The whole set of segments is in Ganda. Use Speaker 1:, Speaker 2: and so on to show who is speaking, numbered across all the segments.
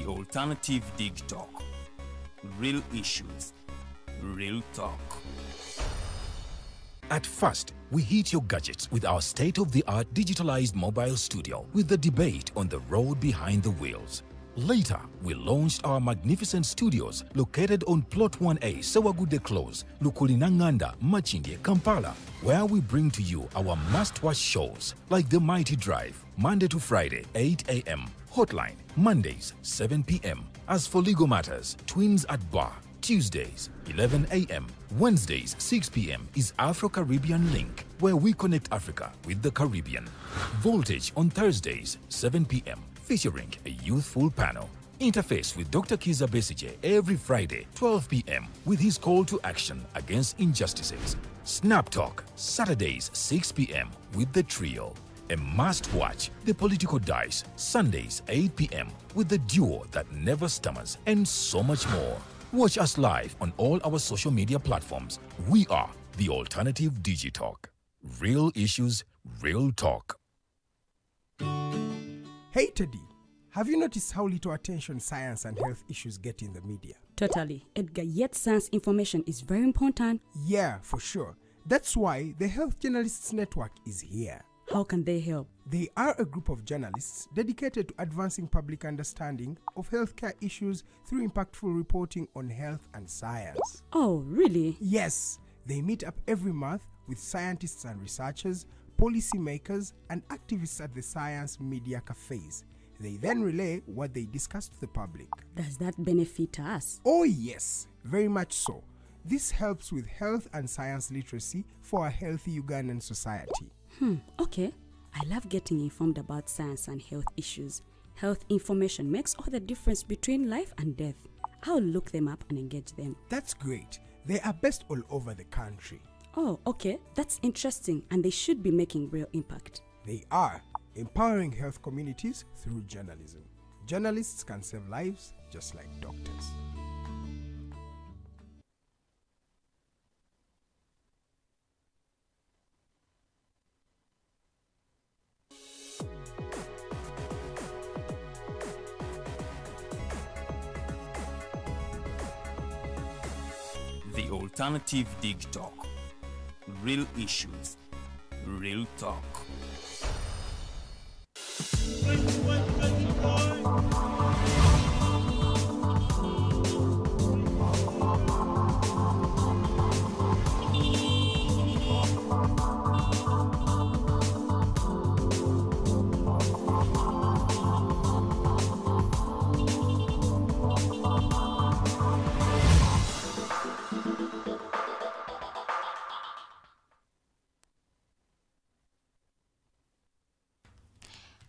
Speaker 1: The Alternative Dig Talk. Real issues, real talk.
Speaker 2: At first, we hit your gadgets with our state-of-the-art digitalized mobile studio with the debate on the road behind the wheels. Later, we launched our magnificent studios located on Plot 1A, Sewagude Close, Lukulinanganda, Machindye, Kampala, where we bring to you our must-watch shows like The Mighty Drive, Monday to Friday, 8 a.m., Hotline, Mondays, 7 p.m. As for legal matters, Twins at Bar, Tuesdays, 11 a.m., Wednesdays, 6 p.m. is Afro-Caribbean Link, where we connect Africa with the Caribbean. Voltage on Thursdays, 7 p.m., featuring a youthful panel. Interface with Dr. Kiza Besije every Friday, 12 p.m. with his call to action against injustices. Snap Talk, Saturdays, 6 p.m. with the trio. A must-watch, The Political Dice, Sundays, 8 p.m. with the duo that never stammers, and so much more. Watch us live on all our social media platforms. We are The Alternative Digitalk. Real issues, real talk.
Speaker 3: Hey Teddy, have you noticed how little attention science and health issues get in the media?
Speaker 4: Totally, Edgar, yet science information is very important.
Speaker 3: Yeah, for sure. That's why the Health Journalists Network is here.
Speaker 4: How can they help?
Speaker 3: They are a group of journalists dedicated to advancing public understanding of healthcare issues through impactful reporting on health and science.
Speaker 4: Oh, really?
Speaker 3: Yes, they meet up every month with scientists and researchers, policymakers, and activists at the science media cafes. They then relay what they discuss to the public.
Speaker 4: Does that benefit us?
Speaker 3: Oh yes, very much so. This helps with health and science literacy for a healthy Ugandan society.
Speaker 4: Okay. I love getting informed about science and health issues. Health information makes all the difference between life and death. I'll look them up and engage them.
Speaker 3: That's great. They are based all over the country.
Speaker 4: Oh, okay. That's interesting, and they should be making real impact.
Speaker 3: They are empowering health communities through journalism. Journalists can save lives just like doctors.
Speaker 1: The Alternative Dig Talk. Real issues, real talk.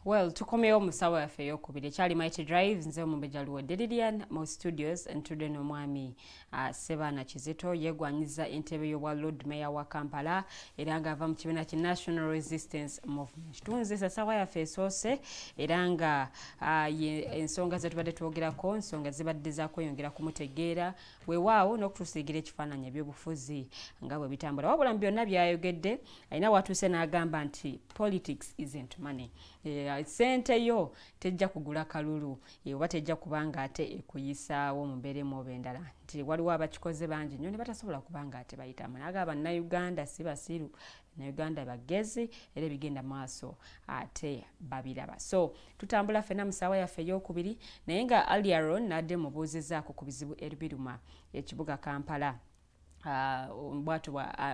Speaker 5: Well, tukomeo musawa yaffe ey'okubiri ekyali Mighty Drive nze Omumbeja Luwedde Lilian mu studios ntudde n'omwami Ssebaana Kizito yegwanyiza entebe y'obwa Loodi Meeya wa Kampala era ng'ava mu kibiina ki National Resistance Movement. Tunze sasawa yaffe esoose era nga ensonga ze tubadde twogerako ensonga zibadde zaakweyongera kumutegeera weewaawo n'okutusiigira ekifaananyi ebyobufuzi nga bwe bitambula wabula mu byonna byayogedde alina watuuse n'agamba nti politics isn't money. Sente yo tejja kugula kalulu oba tejja kubanga ate ekuyisaawo mu mbeeremu oba endala nti waliwo abakikoze bangi nnyo ne batasobola kubanga ate bayitamu nagamba Bannayuganda si basiru Bannayuganda bagezi era ebigenda maaso ate babiraba. So tutambula ffenna mu ssaawa yaffe ey'okubiri naye nga Aliaron nadde mubuuzizaako ku bizibu ebiruma ekibuga Kampala.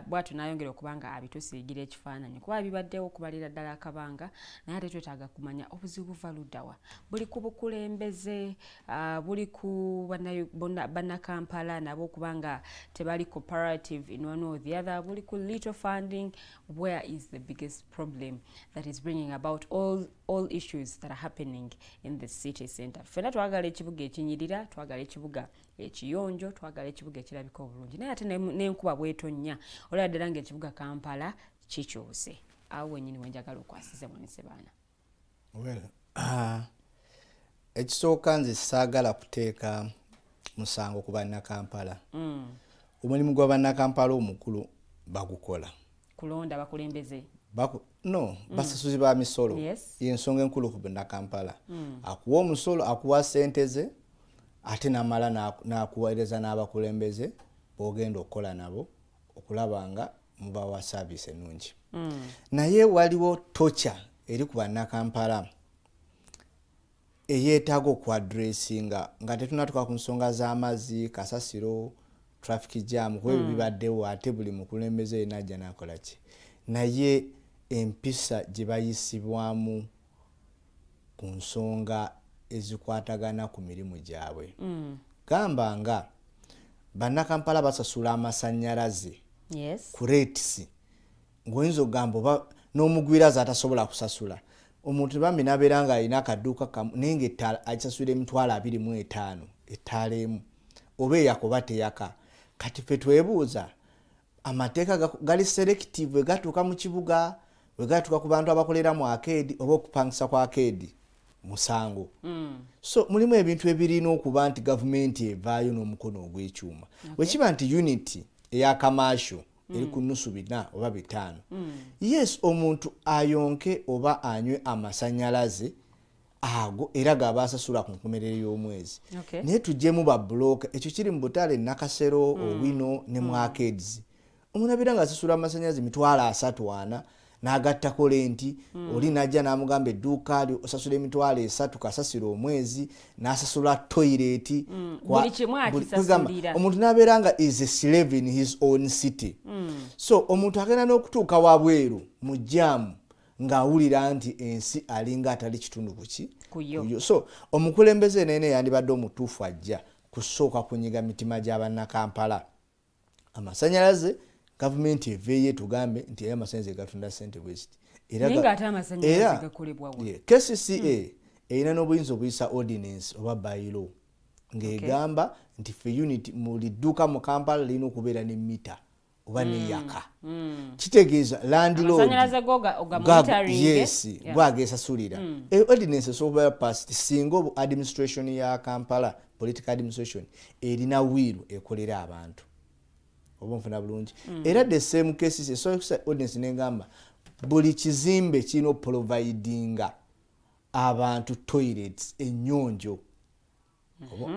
Speaker 5: Bwatu nayongera okubanga abitusiigira ekifaananyi kuba bibaddewo okubalira ddala akabanga naye ate twetaaga kumanya obuzibu buva luddawa buli ku bukulembeze buli ku Bannakampala nabo okubanga tebali cooperative in one or the other buli ku little funding. Where is the biggest problem that is bringing about all issues that are happening in the city center? Ffenna twagala ekibuga ekinyirira, twagala ekibuga ekiyonjo, twagala ekibuga ekirabika obulungi naye ate n'enkuba bw'etonnya olaba ddala ng'ekibuga Kampala kikyuse. Awo wennyini wenjagala okwasiza Munna Ssebaana.
Speaker 6: Well, ekisooka nze saagala kuteeka musango ku Bannakampala. Omulimu gwa Bannakampala omukulu bagukola.
Speaker 5: Kulonda bakulembeze.
Speaker 6: basasuzi ba misolo y'ensonga enkulu ku Bannakampala. Akuwa omusolo, akuwa ssente ze, ate namala n'akuweereza n'abakulembeze b'ogenda okukola nabo okulaba nga mubawa service ennungi. Naye waliwo tocha eri ku Bannakampala eyeetaaga okwadressinga nga tetunatuuka ku nsonga z'amazzi, kasasiro, traffic jam, kwebyo bibaddewo ate buli mukulembeze yenna ajja n'akola ki. Naye empisa gye bayisibwamu ku nsonga ezikwatagana ku mirimu gyabwe. Gamba nga Bannakampala basasula amasannyalaze ku rates ng'oyinza okugamba oba n'omugwirazi atasobola kusasula. Omuntu bambi n'abeera ng'alina akadduuka kamu naye ng'ettaala agisasula $25,000 ettaala emu oba eyakoba teyaka. Kati ffe twebuuza amateeka gali selective bwe gatuuka mu kibuga, bwe gatuuka ku bantu abakolera mu arcade oba okupangisa kwa arcade musango. So mulimu ebintu ebirina okuba nti gavumenti evaayo n'omukono ogw'ekyuma. Bwe kiba nti unity eya commercial eri ku nnusu 4 oba 5, yes omuntu ayonke oba anywe amasannyalaze ago era gaba asasula ku nkomerero y'omwezi. Naye tujjemu ba block ekyo kiri mu Butale, Nakasero, Owino ne mu arcades. Omuntu abeera nga asasula amasannyalaze $30,000 n'agattako lenti, oli najja n'amugamba edduuka lyo osasula $3,000 kasasira omwezi, n'asasula toilet.
Speaker 5: Buli kimu akisasulira.
Speaker 6: Omuntu n'abeera nga is a slave in his own city. So omuntu agenda n'okutuuka wabweru mu jaamu ng'awulira nti ensi alinga atali kitundu kuyo. So omukulembeze nene yandibadde omutuufu ajja kusooka kunyiga mitima gy'Abannakampala. Amasannyalaze gavumenti eveeyo tugambe nti amasannyalaze gatunda ssente bweziti.
Speaker 5: Era ate amasannyalaze gakolebwa wa?
Speaker 6: KCCA erina n'obuyinza obuyisa ordinance oba bylaw ng'egamba nti ffe unit mu lidduuka mu Kampala lirina okubeera ne mita oba neyaka. Kitegeeza landlord gwagesasulira. Ordinance esobola past single administration ya Kampala, political administration erina wiru ekolera abantu. Obonfuna bulungi. Era the same cases so ordinance negamba buli kizimbe kino providinga abantu toilets ennyonjo.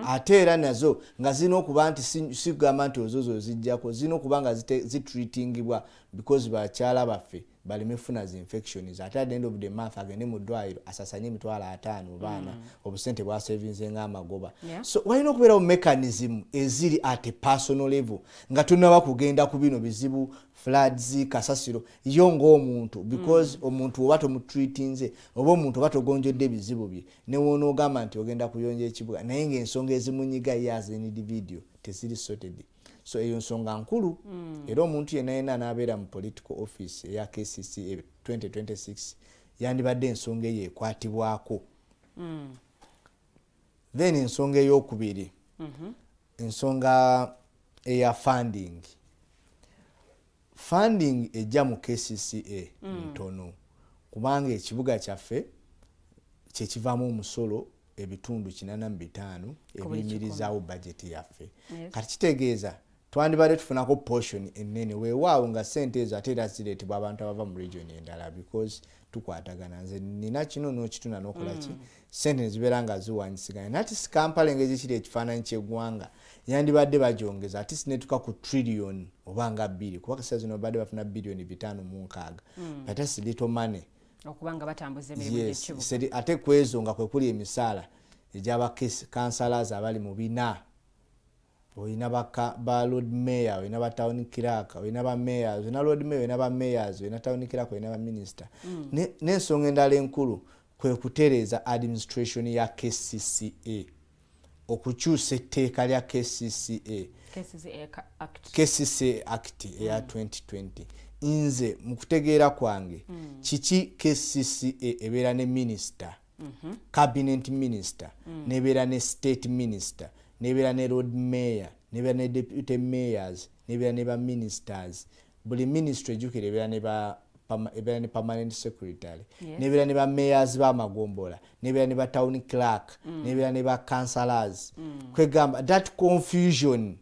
Speaker 6: Ate era nazo nga zino okuba nti sigamba nti ozozo zijjako zino okuba nga zitreatingibwa because bakyala baffe balimefuna zi infections ate at the end of the month agende mu ddwaliro asasanye $50,000 baana obusente bwa savings ng'amagoba. So walina okubeerawo mechanism eziri at a personal level nga tunaba kugenda ku bino bizibu floods kasasiro yo ng'omuntu because omuntu oba tomutreatinze oba omuntu oba togonjodde ebizibu bye ne wonoogamba nti ogenda kuyonja ekibuga naye ng'ensonga ezimunyiga yaza individual teziri sorted. So eyo nsonga nkulu era omuntu yenna n'abeera mu political office eya KCCA 2026 yandibadde ensonga eyo ekwatibwako. Then ensonga ey'okubiri ensonga eya funding ejja mu KCCA ntono kubanga ekibuga kyaffe kyekivaamu omusolo ebitundu 45 ebiyimirizaawo budget yaffe. Kati kitegeeza twandibadde tufunako portion ennene weewaawo nga ssente ezo ate era zireetebwa abantu abava mu region endala because tukwatagana nze nina kino n'okituna n'okola ki ssente ne zibeera nga ziwanyisiganya nati Kampala engeri kiri ekifaananyi ky'eggwanga yandibadde bajongeza ati sinetuka ku trillion oba nga 2 kuba kaseera zino badde bafuna bilioni 5.6 but that's little money
Speaker 5: okubanga batambuza emirimu gy'ekibuga.
Speaker 6: Ate kwezo nga kwe kuli emisaala egy'aba councillors abali mu bina oyina ba Loodi Meeya, oyina ba town clerk, oyina ba mayors, oyina Loodi Meeya, oyina ba mayors, oyina town clerk, oyina ba minister. N'ensonga endala enkulu kwe kutereeza administration ya KCCA okukyusa etteeka lya KCCA Act eya 2020. Nze mu kutegeera kwange kiki KCCA ebeera ne minister, cabinet minister, nebeera ne state minister, nebeera ne Loodi Meeya, nebeera ne deputy mayors, nebeera ne ba ministers. Buli ministry ejjukira ebeera ne permanent secretary, nebeera ne ba mayors b'amagombola, nebeera ne ba town clerk, nebeera ne ba councillors. Kwegamba that confusion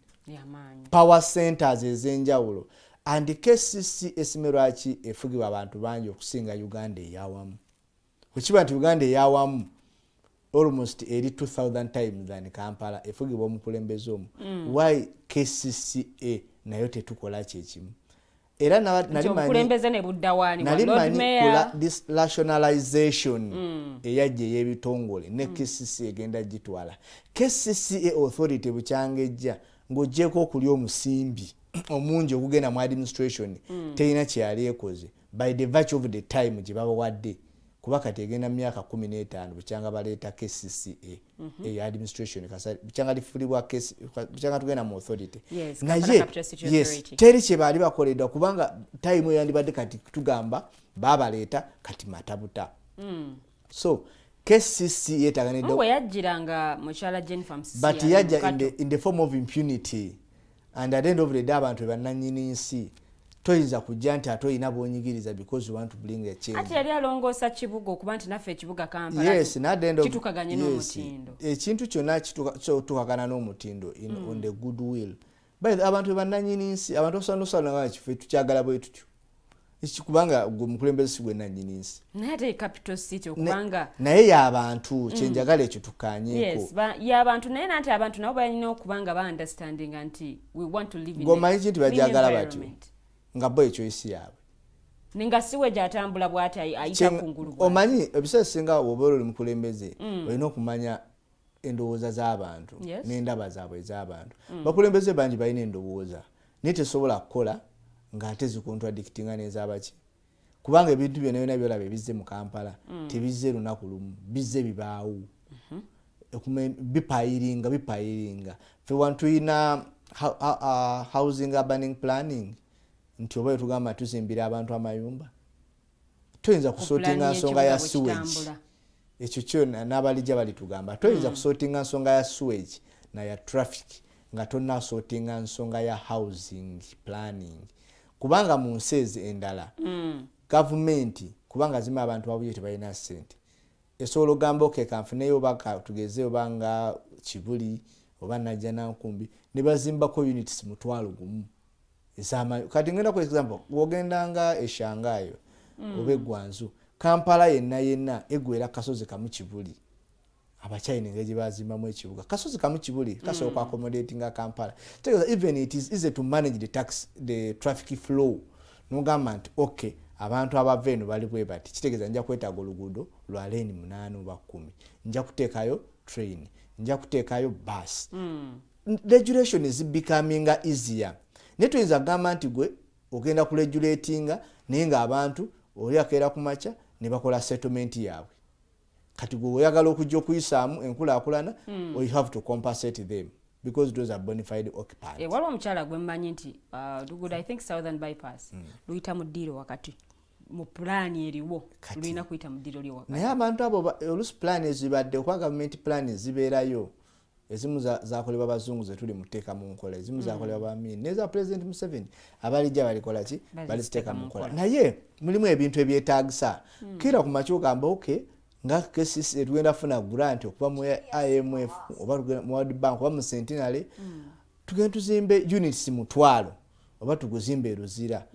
Speaker 6: power centers ez'enjawulo and KCC esimerwaki efugibwa abantu bangi okusinga Uganda eyawamu kukiba nti Uganda eyawamu almost 82,000 times than Kampala efugibwa omukulembeze omu why KCCA nayo tetukola kyekimu era
Speaker 5: omukulembeze ne buddawaani
Speaker 6: Loodi Meeya this rationalization eyajja ey'ebitongole ne KCCA egenda gitwala KCCA authority bukyangejja ng'oggyeko okulya omusimbi omungi okugenda mu administration terina kyeyali ekoze by the virtue of the time gye babawadde kuba kati egenda mu myaka 15 bukyanga baleeta KCCA eya administration bukyanga lifulibwa bukyanga tugenda mu authority naye yes teri kye baali bakoledwa kubanga time yandibadde kati tugamba babaleeta kati matabuta so KCCA taganidde
Speaker 5: yajjiranga mukyala Jennifer Msisi
Speaker 6: but yajja in the form of impunity and at the end of the day abantu bannanyini nsi toyinza kujja nti ate oyina bwonyigiriza because you want to bring a change.
Speaker 5: Ati yali alongoosa kibuga okuba nti naffe ekibuga Kampala
Speaker 6: yes,
Speaker 5: kitukaganye n'omutindo.
Speaker 6: Ekintu kyonna kitukagana n'omutindo on the good will. But abantu bannanyini nsi abantu osanusana nga kiffe tukyagala bwe tutyo. Kubanga omukulembeze gwe nanyini nsi.
Speaker 5: Naye ate capital city okubanga
Speaker 6: naye y'abantu kyenjagala ekyo tukanyeeko.
Speaker 5: Yes, y'abantu naye nanti abantu nabo balina okubanga ba understanding nti we want to live in
Speaker 6: gomanyi kintu bajagala batyo. Nga boy choice yawe
Speaker 5: ninga siwe jatambula bwati ayita kungulu
Speaker 6: omanyi ebiseera singa obolo limukulembeze olina okumanya endowooza z'abantu n'endaba zaabwe ez'abantu bakulembeze bangi balina endowooza naye tesobola kukola ng'ate zikontradictinga n'ez'abaki kubanga ebintu byonna byolaba ebizze mu Kampala tebizze lunaku lumu bizze bibaawo bipayiringa fe wantu tuyina housing urban planning nti oba tugamba tuzimbira abantu amayumba toyinza kusotinga nsonga ya sewage ekyo kyo n'abalijja balitugamba toyinza kusotinga nsonga ya sewage na ya traffic nga tonnasotinga nsonga ya housing planning kubanga mu nsi endala gavumenti kubanga zima abantu babuye tebalina ssente esobola ogamba kanfuneyo baka tugezeyo banga Kibuli oba Najja Nankumbi ne bazimbako units mutwalo gumu kati ngenda ku example wogendanga eshangayo obegwanzu Kampala yenna egwera kasozi kamu Kibuli abachina ngeje bazimbamu ekibuga kasozi kamu Kibuli kasobola accommodating Kampala even it is easy to manage the traffic flow nogamba nti okay abantu abaveno bali bwe bati kitegeeza nja kwetaaga oluguudo lwa lane 8 oba 10 nja kuteekayo train nja kuteekayo bus regulation is becoming easier netuyinza kugamba nti gwe ogenda kuregulatinga naye nga abantu oli akeera ku makya ne bakola settlement yaabwe kati gwe oyagala okujja okuyisaamu enkulaakulana you have to compensate them because those are bona fide occupiers.
Speaker 5: Waliwo omukyala gwe mmanyi nti luguudo I think Southern Bypass luyita mu ddiiro wakati mu pulaani eriwo lulina kuyita mu ddiiro lyo wakati
Speaker 6: naye abantu abo olusi pulaani ezibadde okuba gavumenti pulaani ezibeerayo ezimu zakolebwa bazungu zetuli muteeka mu nkola ezimu zakolebwa bamini neza President Museveni abalijja balikola ki baliziteeka mu nkola naye mulimu ebintu ebyetaagisa kira ku makyo gamba okay nga KCCA tugenda funa grant okuva mu IMF oba mu World Bank oba mu Centenary tugenda tuzimbe units mutwalo oba tuguzimbe eruzira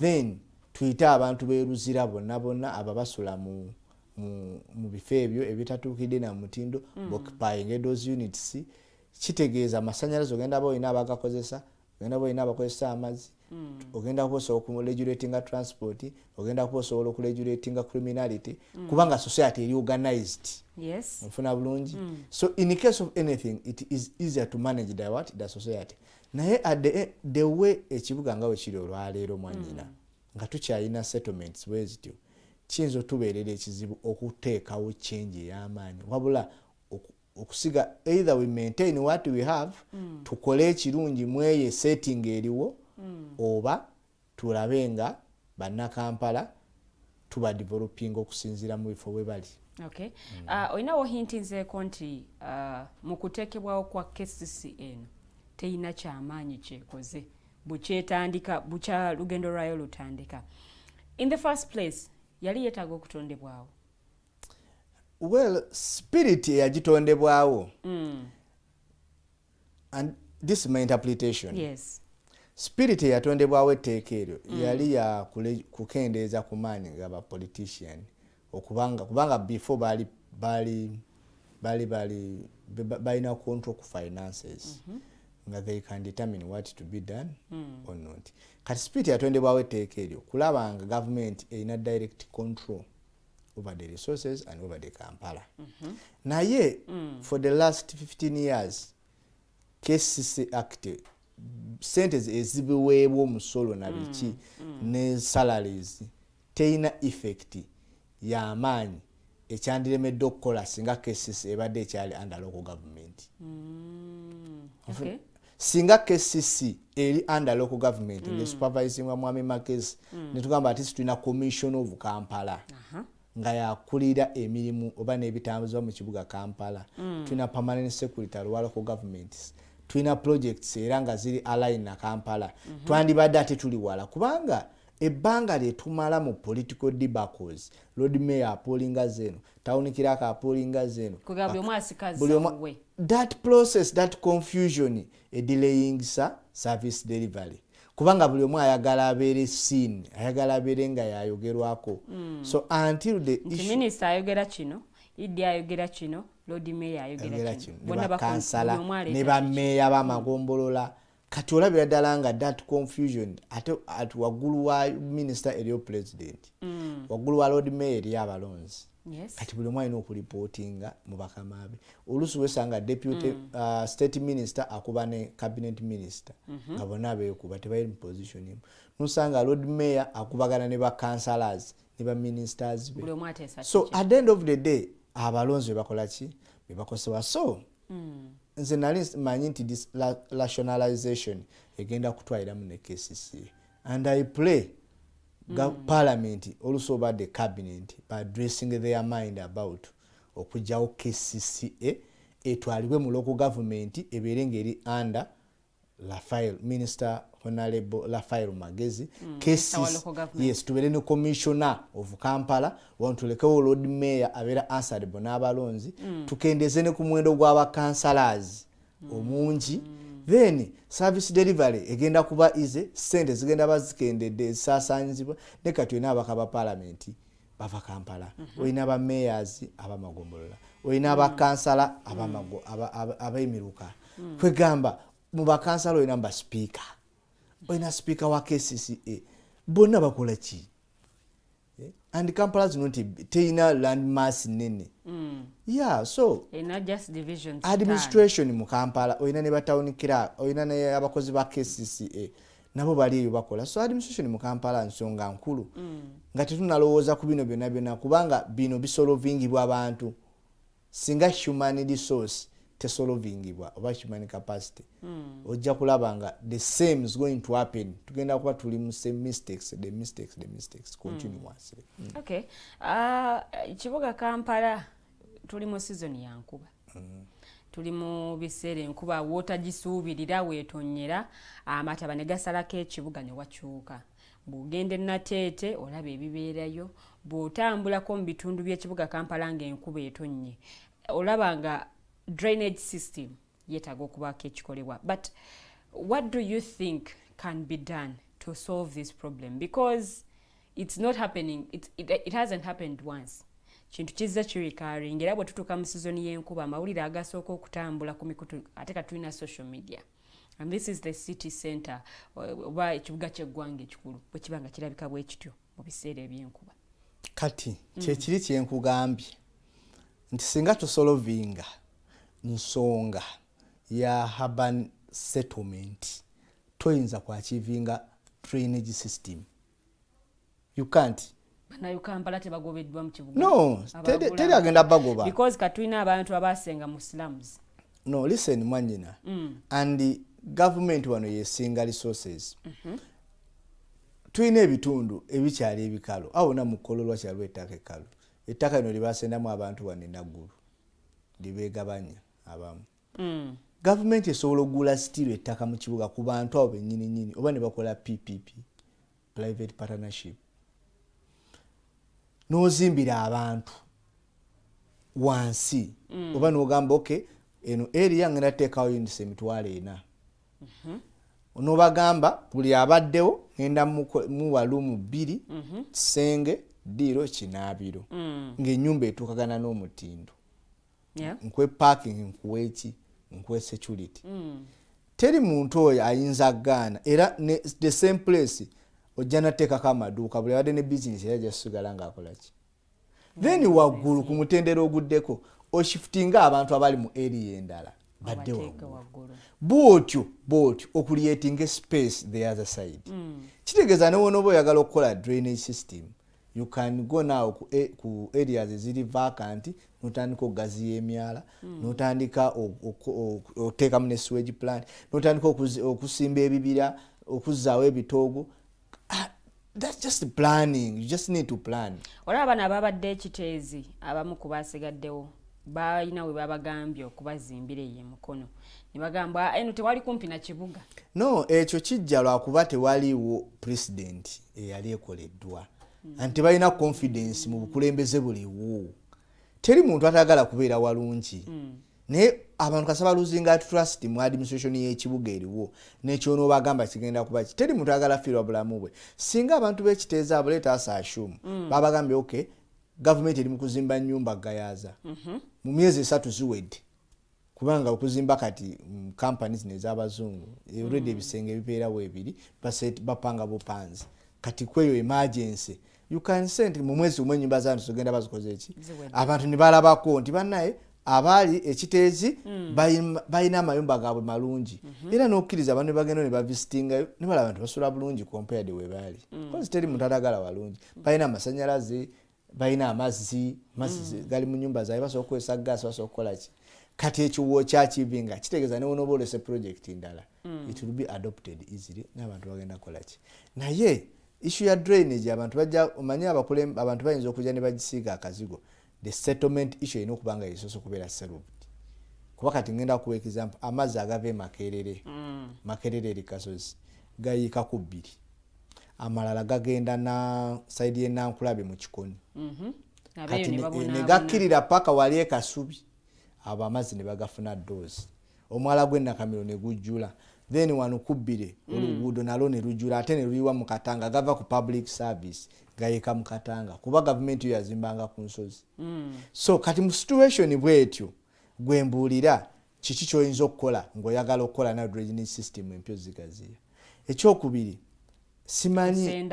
Speaker 6: then tuyita abantu beeruzira bonna ababasula mu bifo ebyo ebitatuukidde na mutindo occupying those units kitegeeza amasanyalaze ogenda boyina abagakozesa ogenda boyina abakozesa amazzi ogenda kusobola okuregulatinga transport ogenda kusobola okuregulatinga criminality kubanga society eri organized nfuna bulungi so in the case of anything it is easier to manage the society naye at the way ekibuga nga wekiri olwaleero mwanyina nga tukyalina settlements bwezityo kiyinza otubeerera ekizibu okuteekawo change ey'amaanyi wabula okusiga either we maintain what we have tukole ekirungi mu eyo setting eriwo oba tulabe nga bannakampala tuba developing okusinziira mu bifo bwe bali.
Speaker 5: Okay. Oyinawo hintinzeeko nti mu kuteekebwawo kwa KCCA teyina kyamaanyi kyekoze bukyetandika bukya lugendo lwayo lutandika. In the first place yali yeetaaga okutondebwawo.
Speaker 6: Well, spirit yagitondebwawo and this is my interpretation.
Speaker 5: Yes.
Speaker 6: spirit yatondebwawo etteeka eryo yali ya kukendeeza ku maanyi g'aba politician kubanga before balina control ku finances nga they can determine what to be done or not. Kati spirit yatondebwawo etteeka eryo kulaba nga government erina direct control over the resources and over the Kampala. Naye for the last 15 years KCC Act sentes ezibiweebwa omusolo na biki ne salaries teina effect y'amaanyi ekyandiremedde okukola singa KCC ebadde ekyali under local government.
Speaker 5: Okay.
Speaker 6: Singa KCC eri under local government ne supervising wa Mwami Makezi ne tugamba ati tulina commission of Kampala nga yakulira emirimu oba n'ebitambuzibwa mu kibuga Kampala. Tulina permanent secretary wa local governments. Tulina projects era nga ziri align na Kampala. Twandibadde ate tuli wala kubanga ebbanga lyetumala mu political debacles. Loodi Meeya apolinga zeno, Town Kiraka apolinga zeno. That process, that confusion, delaying service delivery. Kubanga buli omu ayagala abeere seen, ayagala abeere nga yayogerwako. So until the issue
Speaker 5: minister ayogera kino, Idi ayogera kino, Loodi Meeya ayogera kino.
Speaker 6: Bona bakansala ne ba meeya bamagombolola. Kati olabira ddala nga that confusion ate waggulu wa minister eriyo president. Waggulu wa Loodi Meeya eriyo abalonzi.
Speaker 5: Yes.
Speaker 6: Kati buli omu alina okulipotinga mu bakama be. Oluusi wesanga deputy state minister akuba ne cabinet minister nga bonna beekuba tebali mu position emu. Nusanga Loodi Meeya akubagana ne ba councillors ne ba ministers be. So at the end of the day abalonzi bakola ki? Bebakosewa. So nze nali manyi nti this rationalization egenda kutwaliramu ne KCC. And I pray Parliament also about the cabinet by addressing their mind about okujjawo KCCA etwalibwe mu local government ebeere ngeri under Rafael Minister Honorable Rafael Magezi yes tubeere ne commissioner of Kampala wantulekewo Loodi Meeya abeera answerable n'abalonzi tukendeze ne ku muwendo gw'aba councillors omungi then service delivery egenda kuba ize sente zigenda bazikendedde sasanyizibwa ne kati olina abakaba parliament bava Kampala olina ba mayors abamagombolola olina aba councillor ab'emiruka kwegamba mu ba councillor olina ba speaker olina speaker wa KCCA bonna bakola ki and Kampala zino nti teina land mass nene yeah so
Speaker 5: not just divisions
Speaker 6: administration mu Kampala olina ne batawuni kira olina ne abakozi ba KCCA nabo baliyo bakola so administration mu Kampala nsonga nkulu nga tetunalowooza ku bino byonna kubanga bino bisolvingibwa abantu singa human resource tesolvingibwa oba human capacity ojja kulaba nga the same is going to happen tugenda kuba tuli mu same mistakes the mistakes continuously.
Speaker 5: Okay kibuga Kampala tuli mu season ya nkuba tuli mu biseera enkuba wotagisuubirira weetonyera amataba ne gasalako ekibuga ne wakyuka bw'ogenda Nateete olaba ebibeerayo bw'otambulako mu bitundu by'ekibuga Kampala ng'enkuba etonnye olaba nga drainage system yetaga okubaako ekikolebwa. But what do you think can be done to solve this problem? Because it's not happening, it hasn't happened once. Kintu kizza kirikaring era bwe tutuuka mu sizoni y'enkuba amawulire agasooka okutambula ku mikutu ate ka tulina social media. And this is the city center oba ekibuga ky'eggwanga ekikulu bwe kiba nga kirabika bwe kityo mu biseera eby'enkuba.
Speaker 6: Kati kyekiri kyenkugambye nti singa tusolovinga nsonga ya urban settlement toyinza kuachivinga drainage system. You can't.
Speaker 5: Bana Kampala tebagobeddwa mu kibuga.
Speaker 6: No, teri agenda bagoba.
Speaker 5: Because katwina abantu abasenga mu slums.
Speaker 6: No, listen mwanyina. And the government wano yesinga resources. Twine ebitundu ebikyali ebikalo. Awo na mukololwa kyalwe ettaka ekkalo. Ettaka lino libasendamu abantu wane naggulu. Libegabanya abamu. Government esobola okugula stilo ettaka mu kibuga ku bantu abo bennyini oba ne bakola PPP, private partnership. Nozimbira abantu wansi oba n'ogamba okay eno area ngenda teekawo units emitwalo 4. onobagamba buli abaddewo ngenda muwa lumu 2 kisenge diro kinaabiro ng'ennyumba etuukagana n'omutindo nkwe parking nkuweeki nkwe security teri muntu oyo ayinza gaana era the same place ojja nateekako amaduuka buli abadde ne business era jasigala ng'akolaki then waggulu ku mutendera oguddeko oshifutinga abantu abali mu area endala badde waggulu bwotyo okuliating space the other side kitegeeza ne wona oba oyagala okukola drainage system you can go now ku areas eziri vacant notandika okugaziya emyala notandika oteekamu ne sewage plant notandika okusimba ebibira okuzzaawo ebitoogo. That's just planning. You just need to plan.
Speaker 5: Olaba bana babadde ekiteezi abamu kubasigaddewo balina we babagambye okubazimbira ye mukono ne bagamba eno tewali kumpi na kibuga.
Speaker 6: No, ekyo kijja lwakuba tewaliwo president eyali ekoleddwa anti balina confidence mu bukulembeze buliwo. Teri muntu atagala kubeera walungi naye abantu kasaba luzinga trust mu administration y'ekibuga eriwo n'ekyono bagamba kigenda kuba teri muntu agala fiirwa bulamu bwe singa abantu b'ekiteeza abo leeta asashumu babagambye okay government eri mu kuzimba nnyumba gayaza mu myezi 3 ziwedde kubanga okuzimba kati companies nez'abazungu already ebisenge bipeerawo 2 bapanga bupanzi kati kweyo emergency you can send mu mwezi umwe nyumba zantu zogenda bazikoze eki abantu ne balabako nti bannaye abali ekiteezi bayina amayumba gaabwe malungi era n'okkiriza abantu ne bagenda ne bavisitingayo ne balaba abantu basula bulungi compared we bali because teri muntu atagala walungi bayina amasanyalaze bayina amazzi gali mu nyumba zaabwe basobola okukozesa gaasi basobola okukola ki kati ekiwo kyakivinga kitegeeza ne wona olese project ndala it will be adopted easily n'abantu bagenda kukola ki naye issue ya drainage abantu bajja omanye abantu bayinza okujja ne bagisiiga akazigo the settlement issue ino kubanga yisoso kubeera solved kuba kati ngenda ku example amazzi agave makerere likasozi gayika ku 2 amalala gagenda na side y'enankulabe mu kikoni kati ne gakkirira paka wali ekasubi abo amazzi ne bagafuna dose omwala gw'ennakamiro ne gujjula then wano kubbire oluguudo nalwo ne lujjula ate ne luyiwa mu katanga gava ku public service gayika mu katanga kuba government yo yazimbanga ku nsozi so kati mu situation bwetyo gwembuulira kiki kyoyinza okukola ng'oyagala okukola na drainage system empyo zigaziya ekyokubiri simanyi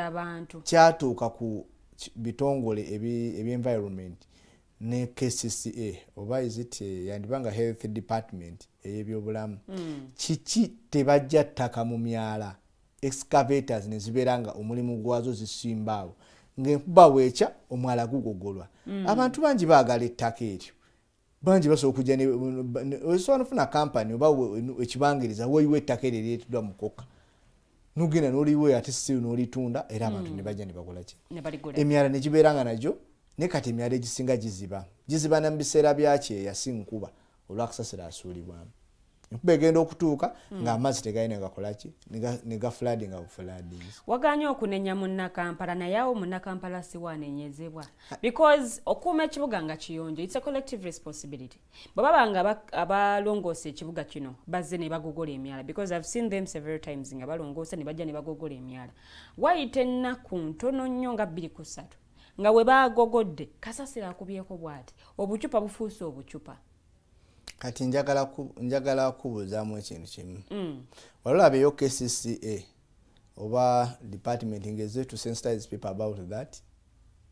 Speaker 6: kyatuuka ku bitongole eby'environment ne KCCA oba is it yandibanga health department ebyobulamu kiki tebajja ttaka mu myala excavators ne ziberanga omulimu gwazo zisimbaawo ng'enkuba weekya omwala gugogolwa abantu bangi baagala ettaka eryo bangi basobola okujja osobola nofuna kampani oba ekibangiriza woyiwa ettaka eryo eryetuddwa mukoka nogenda n'oliyiwa ate siru n'olitunda era abantu ne bajja ne bakola ki emyala ne gibeeranga nagyo ne kati emyala egisinga giziba na mu biseera byakyeya si nkuba olw'akasasiro asuulibwamu enkuba egenda okutuuka ng'amazzi tegalina gakola ki ne gafuladi nga bufuladi
Speaker 5: waganya okunenya Munna Kampala naye awo Munna Kampala si waanenyezebwa because okuuma ekibuga nga kiyonjo it's a collective responsibility baba banga abalongoosa ekibuga kino bazze ne bagogola emyala because I've seen them several times nga balongoosa ne bajja ne bagogola emyala wayita ennaku ntono nnyo nga 2-3 nga we bagogodde kasasiro akubyeko bw'ati obucupa bufuuse obucupa
Speaker 6: kati njagala kubuuzaamu ekintu kimu walolabeyo KCCA oba department ngeze to sensitize people about that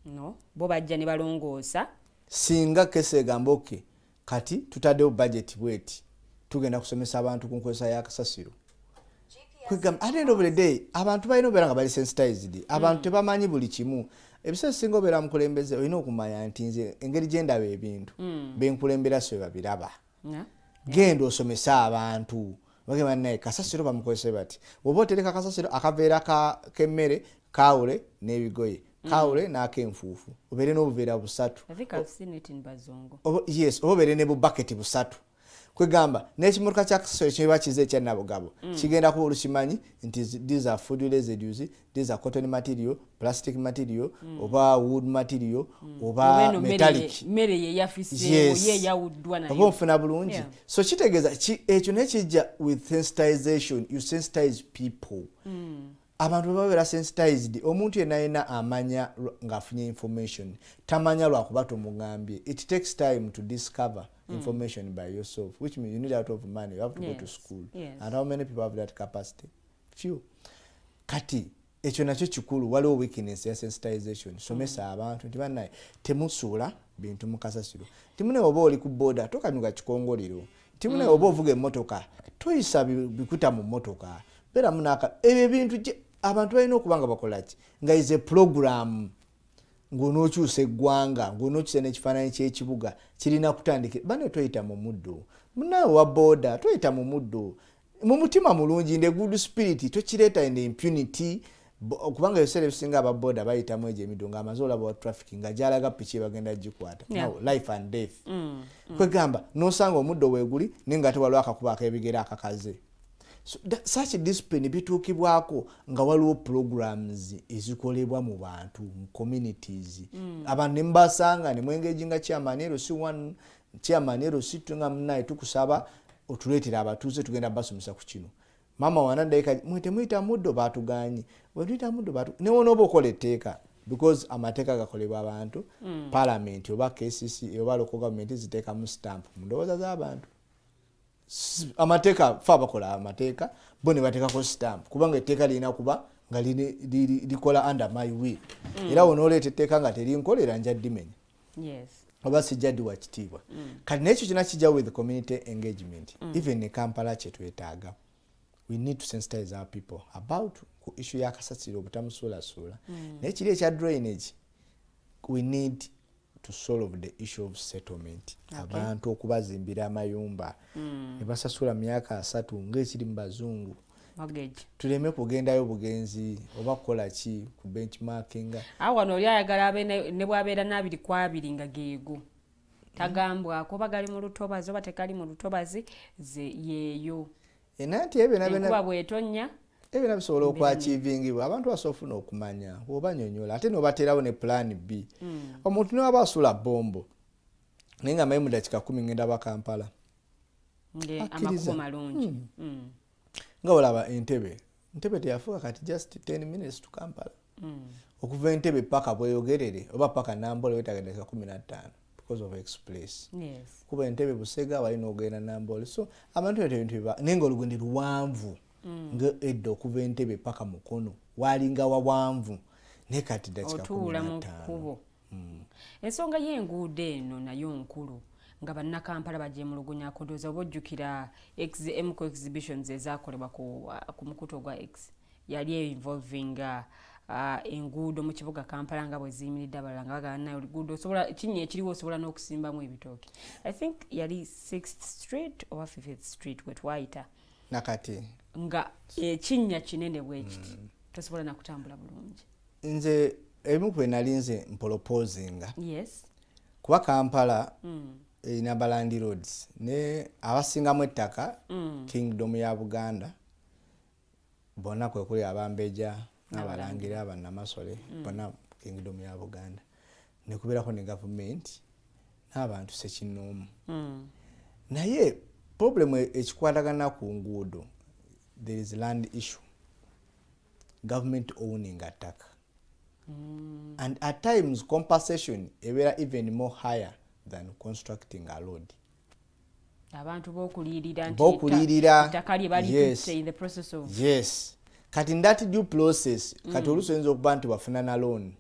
Speaker 5: no bo bajja ne balongoosa
Speaker 6: singa kese egamba okay kati tutaddewo budget bweti tugenda kusomesa abantu ku nkozesa y'akasasiro kwegamba at the end of the day abantu balina obeera nga bali sensitized abantu tebamanyi buli kimu ebiseera singa obeera mukulembeze olina okumanya nti nze engeri gye ndaba ebintu benkulembera so babiraba genda osomesa abantu bagamba naye kasasiro bamukozese bati oba otereka kasasiro akaveera k'emmere kaawule n'ebigoye kaawule n'ak'enfuufu obeere n'obuveera 3
Speaker 5: yes oba
Speaker 6: obeere ne bubaketi 3 kwegamba n'ekimotoka kya kasasiro kiba kize ekya nabugabo kigenda kuba olukimanyi nti these are food residues, these are cotton material, plastic material, oba wood material, oba metallic.
Speaker 5: Mmere ye yafiseewo ye yawuddwa nayo.
Speaker 6: Oba nfuna bulungi. So kitegeeza ekyo nekijja with sensitization, you sensitize people. Abantu babeera sensitized, omuntu yenna yenna amanya ng'afunye information, tamanya lwakuba tomugambye. It takes time to discover information by yourself, which means you need a lot of money, you have to go to school. And how many people have that capacity? Few. Kati ekyo nakyo kikulu, waliwo weakness ya sensitization. Somesa abantu nti bannaye temusuula bintu mu kasasiro. Timune oba oli ku boda tokanyuga kikongolero. Timune oba ovuga emmotoka toyisa bikuta mu mmotoka. Bera munaka ebyo bintu abantu balina okubanga bakola ki nga is a program ng'onookyusa eggwanga ng'onookyusa n'ekifaananyi ky'ekibuga kirina kutandikira bane toyita mu muddo munawe wa boda toyita mu muddo mu mutima mulungi nde good spirit tokireeta in impunity kubanga ebiseera ebisinga ababoda bayitamu egyo emiddo ng'amaze olaba wa traffic nga gyalaga piki bagenda gikwata life and death kwegamba n'osanga omuddo weeguli naye nga tewaliwo akakuba ak'ebigere akakaze. So such discipline bituukibwako nga waliwo programs ezikolebwa mu bantu mu communities. Abantu ne mbasanga ne mwengeji nga chairman LC1 chairman LC2 nga munaye tukusaba otuleetera abatuuze tugenda basomesa ku kino. Mama wanandayika mwete mwita muddo batuganye. Wetuita muddo batu ne wono okola etteeka because amateeka gakolebwa abantu parliament oba KCC oba local government ziteeka mu stamp mu ndowooza z'abantu. Amateeka fa bakola amateeka bo ne bateekako stamp kubanga etteeka lirina kuba nga likola under my will. Era wonooleeta etteeka nga terinkolera nja ddimenya oba sijja ddi wa kitiibwa. Kati n'ekyo kina kijja with community engagement. Even ne Kampala kye twetaaga. We need to sensitize our people about ku issue ya kasasiro obutamusuulasuula. Naye kiri ekya drainage we need to solve the issue of settlement. Abantu okubazimbira amayumba ne basasula myaka 3 ng'ekiri mu bazungu. Tuleme kugendayo bugenzi oba kukola ki ku benchmarking.
Speaker 5: Wano oli ayagala abe ne bwabeera n'abiri ku abiri nga geego tagambwa kuba gali mu lutobazi oba tekali mu lutobazi yeeyo.
Speaker 6: Enanti ebyo
Speaker 5: bwetonya
Speaker 6: ebyo nabisobola okwachievingibwa abantu basofuna okumanya obanyonyola ate nobaterawo ne plan B. Omuntu n'aba asula bombo naye nga mayimu dakika 10 ngenda ba Kampala
Speaker 5: amakubo malungi
Speaker 6: nga olaba Entebbe teyafuuka kati just 10 minutes to Kampala. Okuva Entebbe paka bweyogerere oba paka Namboole wetaaga dakika 15 because of express. Kuba Entebbe Busega walina ogenda Namboole. So abantu ebintu biba nenga olugendo luwanvu nga edda okuva Entebbe paka Mukono walinga wawanvu ne kati dakika 15
Speaker 5: otuula mu kkubo. Ensonga y'enguudo eno nayo nkulu nga bannakampala bagyemulugunya kundooza oba ojjukira MCO exhibitions ezaakolebwa ku mukuto gwa X yali involving enguudo mu kibuga Kampala nga bwe ziyimiridde abalala nga bagala nayo oluguudo kinnya ekiriwo osobola n'okusimbamu ebitooke. I think yali 6th Street oba 5th Street we twayita
Speaker 6: nakati
Speaker 5: nga ekinnya kinene bwe kiti tosobola nakutambula bulungi.
Speaker 6: Nze ebimu kwe nalinze mpolopozinga kuba Kampala ina balandi roads ne abasingamu ettaka Kingdom ya Buganda bonna kwe kuli abambeja n'abalangira abannamasole bonna Kingdom ya Buganda ne kubeerako ne government n'abantu sekinoomu. Naye problem ekikwatagana ku nguudo there is land issue, government owning attaka. And at times compensation ebeera even more higher than constructing a road.
Speaker 5: Abantu bokulirira ettaka lye bali in the process of
Speaker 6: kati in that due process kati olusoyinza okuba nti bafuna na loan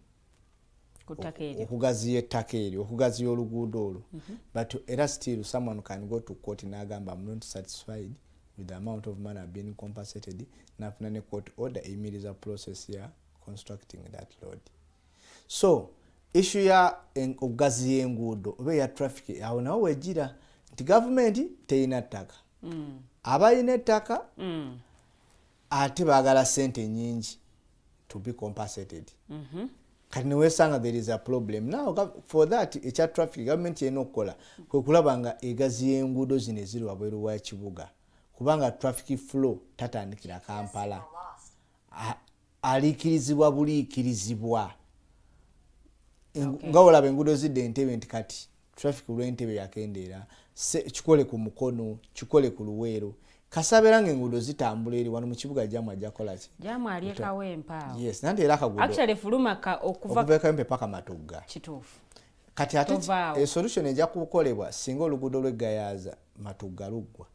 Speaker 6: okugaziya ettaka eryo okugaziya oluguudo olwo but era still someone can go to court n'agamba I'm not satisfied with the amount of money being compensated n'afuna ne court order eyimiriza process ya constructing that road. So issue ya okugaziya enguudo oba ya traffic awo nawo wegira nti government teyina ttaka abayina ettaka ate baagala sente nyingi to be compensated. kati newesanga there is a problem now for that echa traffic government yeno okukola kwe kulaba nga egaziya enguudo zino eziri wabweru wa kibuga kubanga traffic flow tatandikira Kampala aliikirizibwa buliikirizibwa nga olaba enguudo zidde Entebbe nti kati traffic lw'Entebbe yakendeera kikole ku Mukono kikole ku Luweero kasabera ng'enguudo zitambula eri wano mu kibuga jamu ajja kola ki
Speaker 5: jamu ali ekawempa
Speaker 6: yes nante era akaguudo
Speaker 5: actually fuluma okuva
Speaker 6: Kawempe paka Matugga
Speaker 5: kituufu
Speaker 6: kati ate solution ejja kukolebwa singa oluguudo lw'Egayaaza Matugga luggwa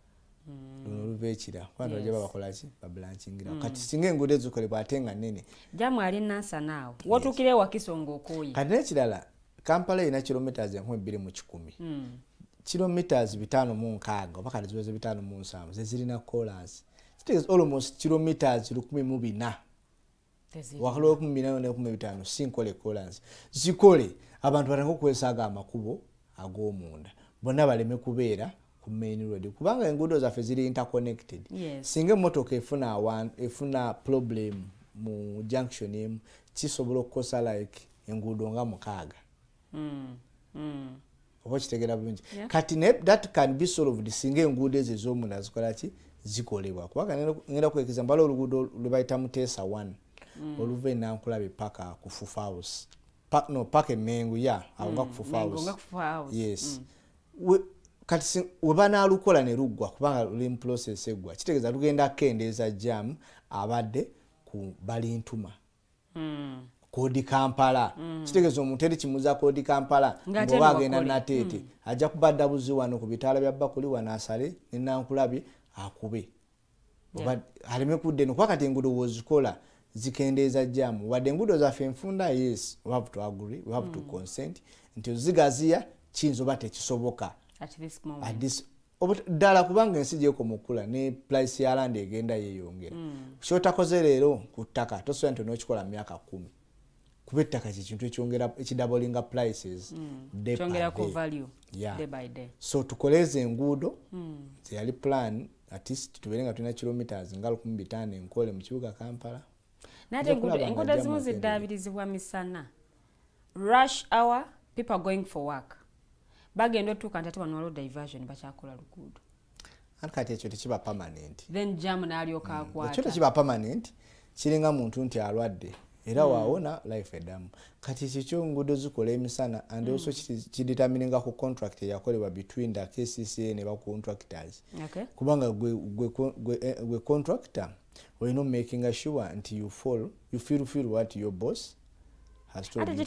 Speaker 6: luno lubeekira kwanda bajja babakola ki babulanchingira kati singa enguudo ezikolebwa ate nga nnene
Speaker 5: jamu ali nansa naawe wotuukire wakisonga okooyi
Speaker 6: kati n'ekirala Kampala erina kilometers 2,100 kilometers 5,600 oba kati ziweze 5,700 zezirina kolansi kitegeeza almost kilometers 1,400 wakati wa 1,400 ne 1,500 sinkole kolansi zikole abantu batange okwesaaga amakubo ag'omunda bonna baleme kubeera ku main road kubanga enguudo zaffe ziri interconnected singa emmotoka efuna problem mu junction emu kisobola okukosa like enguudo nga 6 oba kitegeera bulungi kati that can be solved singa enguudo ezo ez'omunda zikola ki zikolebwa kubanga ngenda kwekeza mbala oluguudo lwe bayita Muteesa 1 oluva Nankulabe paka ku Fufa House paka Mengu awo nga ku Fufa House yes kati we banaalukola ne luggwa kubanga luli mu process eggwa kitegeeza lugenda kukendeeza jam abadde ku Balintuma Kodi Kampala kitegeeza omuntu eri kimuza Kodi Kampala ngoba agenda Nateete ajja kubadda buzi wano ku bitaala bya Bakuli wanaasale ne Nankulabe akube oba aleme kudde no kwakati enguudo wozikola zikendeeza jam wadde enguudo zaffe enfunda yes we have to agree we have to consent nti zigaziya kiyinza oba tekisoboka
Speaker 5: at this moment
Speaker 6: ddala kubanga ensi gy'ekomokula ne price ya land egenda yeeyongera kyotakoze leero ku ttaka tosobola nti onokikola myaka 10 kuba ettaka kyekintu ekyongera ekidabolinga prices
Speaker 5: kyongera ku value day by day
Speaker 6: so tukoleze enguudo zeyali plan at least tubeere nga tulina kilometers nga 1500 enkole mu kibuga Kampala
Speaker 5: nate enguudo ezimu ziddaabirizibwa misana rush hour people going for work bagenda otuuka nti ate wano waliwo diversion bakyakola luguudo
Speaker 6: kati ekyo tekiba permanent
Speaker 5: then jam n'alyoka akwata
Speaker 6: ekyo tekiba permanent kiringa muntu nti alwadde era waawona life edamu kati kikyo enguudo zikola emisana and also kidetermininga ku contract eyakolebwa between the KCCA ne bacontractors kubanga gwe contractor olina making sure nti you feel what your boss has told you.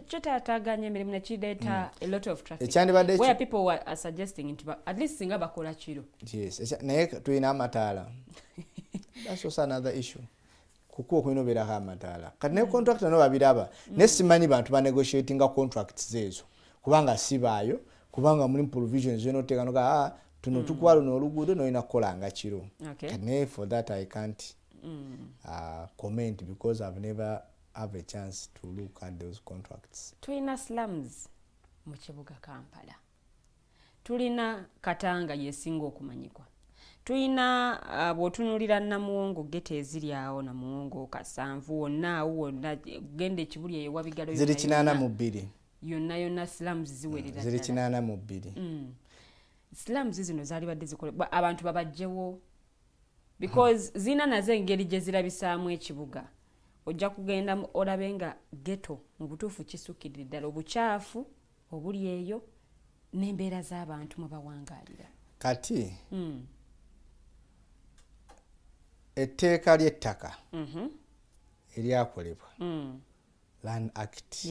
Speaker 5: Chitaataganya emirimu ne kireeta a lot of traffic where people are suggesting nti at least singa bakola kiro
Speaker 6: yes naye tulina amataala that's also another issue kuko okulina obeerako amataala kati ne contractor no babiraba ne simanyi bantu banegotiatinga contracts zeezo kubanga sibaayo kubanga muli provisions zenoteeka noga tuno tukwalo n'oluguudo nolina kukolanga kiro kati for that I can't comment because I've never have a chance to look at those contracts.
Speaker 5: Tulina slums mu kibuga Kampala. Tulina Katanga yesinga okumanyikwa. Tulina bw'otunuulira Namuwongo gete eziri awo Namuwongo Kasanvu wonna genda ekibuli eyo wabigalo
Speaker 6: ziri 82
Speaker 5: yonna slums ziwerera
Speaker 6: ziri 82
Speaker 5: slums zino zaali badde zikolebwa abantu babajjewo because zina nazo engeri gye zirabisaamu ekibuga ojja kugenda olabe nga ghetto mu butuufu kisukkiridde ddala obukyafu obuli eyo n'embeera z'abantu mwe bawangaalira
Speaker 6: kati etteeka ly'ettaka eryakolebwa Land Act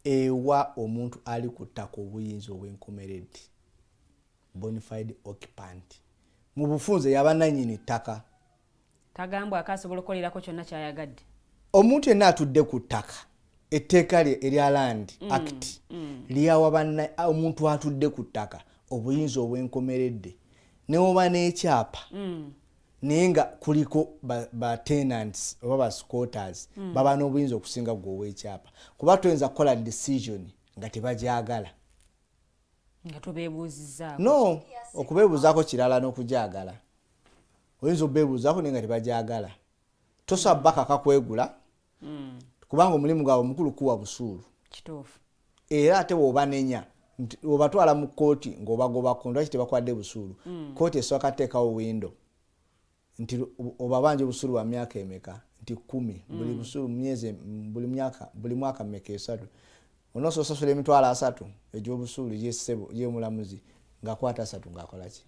Speaker 6: ewa omuntu ali ku ttaka obuyinza obw'enkomeredde bonafide occupant mu bufunze y'abannannyini ttaka
Speaker 5: tagambwa akasobola okukolerako kyonna kyayagadde
Speaker 6: omuntu yenna atudde ku ttaka etteeka erya Land Act lyawa omuntu atudde ku ttaka obuyinza obw'enkomeredde newoba n'ekyapa naye nga kuliko ba tenants oba ba squatters baba n'obuyinza okusinga gwe ow'ekyapa kuba toyinza kukola decision nga tebagyagala
Speaker 5: nga tobeebuuzizzaako
Speaker 6: no okubeebuuzaako kirala n'okugyagala oyinza obeebuuzaako naye nga tebagyagala tosobola bakaka kwegula kubanga omulimu gwawe omukulu kuwa busuulu
Speaker 5: kituufu
Speaker 6: era ate bw'obanenya obatwala mu kkooti ng'obagobako lwaki tebakwadde busuulu kkooti esooka teekawo windo nti obabanja obusuulu bwa myaka emeka nti 10 buli busuulu buli mwaka mmeka 3 onoosa osasula emitwalo 3 egy'obusuulu gy'essebo gy'omulamuzi ng'akwata 3 ng'akola ki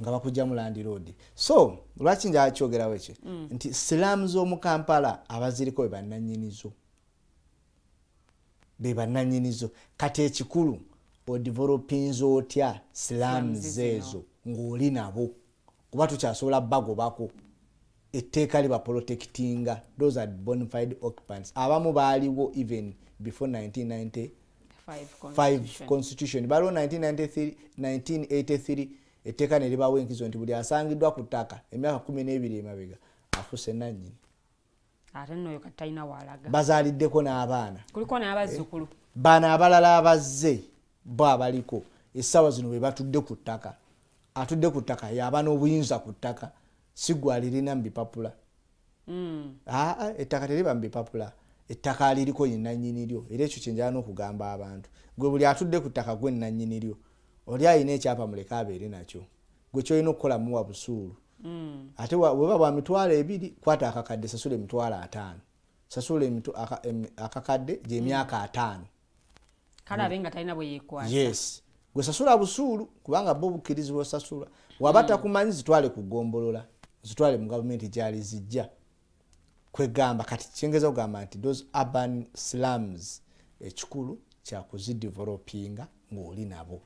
Speaker 6: nga bakugjamu Land Road. So lwaki nja kyogerawo ekyo nti slums z'omu Kampala abaziriko be bannannyinizo kati ekikulu odevelopinze otya slums ezo ng'oli nabo kuba tukyasobola bagobako etteeka liba protectinga those are bona fide occupants abamu baaliwo even before 1995 constitution baliwo 1983 etteeka ne libawo enkizo nti buli asangiddwa ku ttaka emyaka 12 emabega afuse nannyini
Speaker 5: ate nno katayina walaga
Speaker 6: bazaaliddeko n'abaana
Speaker 5: kuliko n'abazzukulu
Speaker 6: bana abalala abazze bo abaliko essaawa zino bwe batudde ku ttaka atudde ku ttaka yaba n'obuyinza ku ttaka sigwa lirina mbipapula ettaka teriba mbipapula ettaka aliriko yenannyini lyo era ekyo kyenjala n'okugamba abantu gwe buli atudde ku ttaka gwe nnannyini lyo oli ayina ekyapa muleka abeere nakyo gwe kyolina okukola muwa busuulu ate bweba bwa mitwalo 2 kwata akakadde sasula emitwalo 5 sasula akakadde gy'emyaka 5
Speaker 5: kale abenga talina bwe yeekwasa
Speaker 6: yes gwe sasula busuulu kubanga bo bukkirizibwa osasula waba takumanyi zitwale ku ggombolola zitwale mu gavumenti gyali zijja kwegamba kati kyengeza okugamba nti those urban slums ekikulu kyakuzidevelopinga ng'oli nabo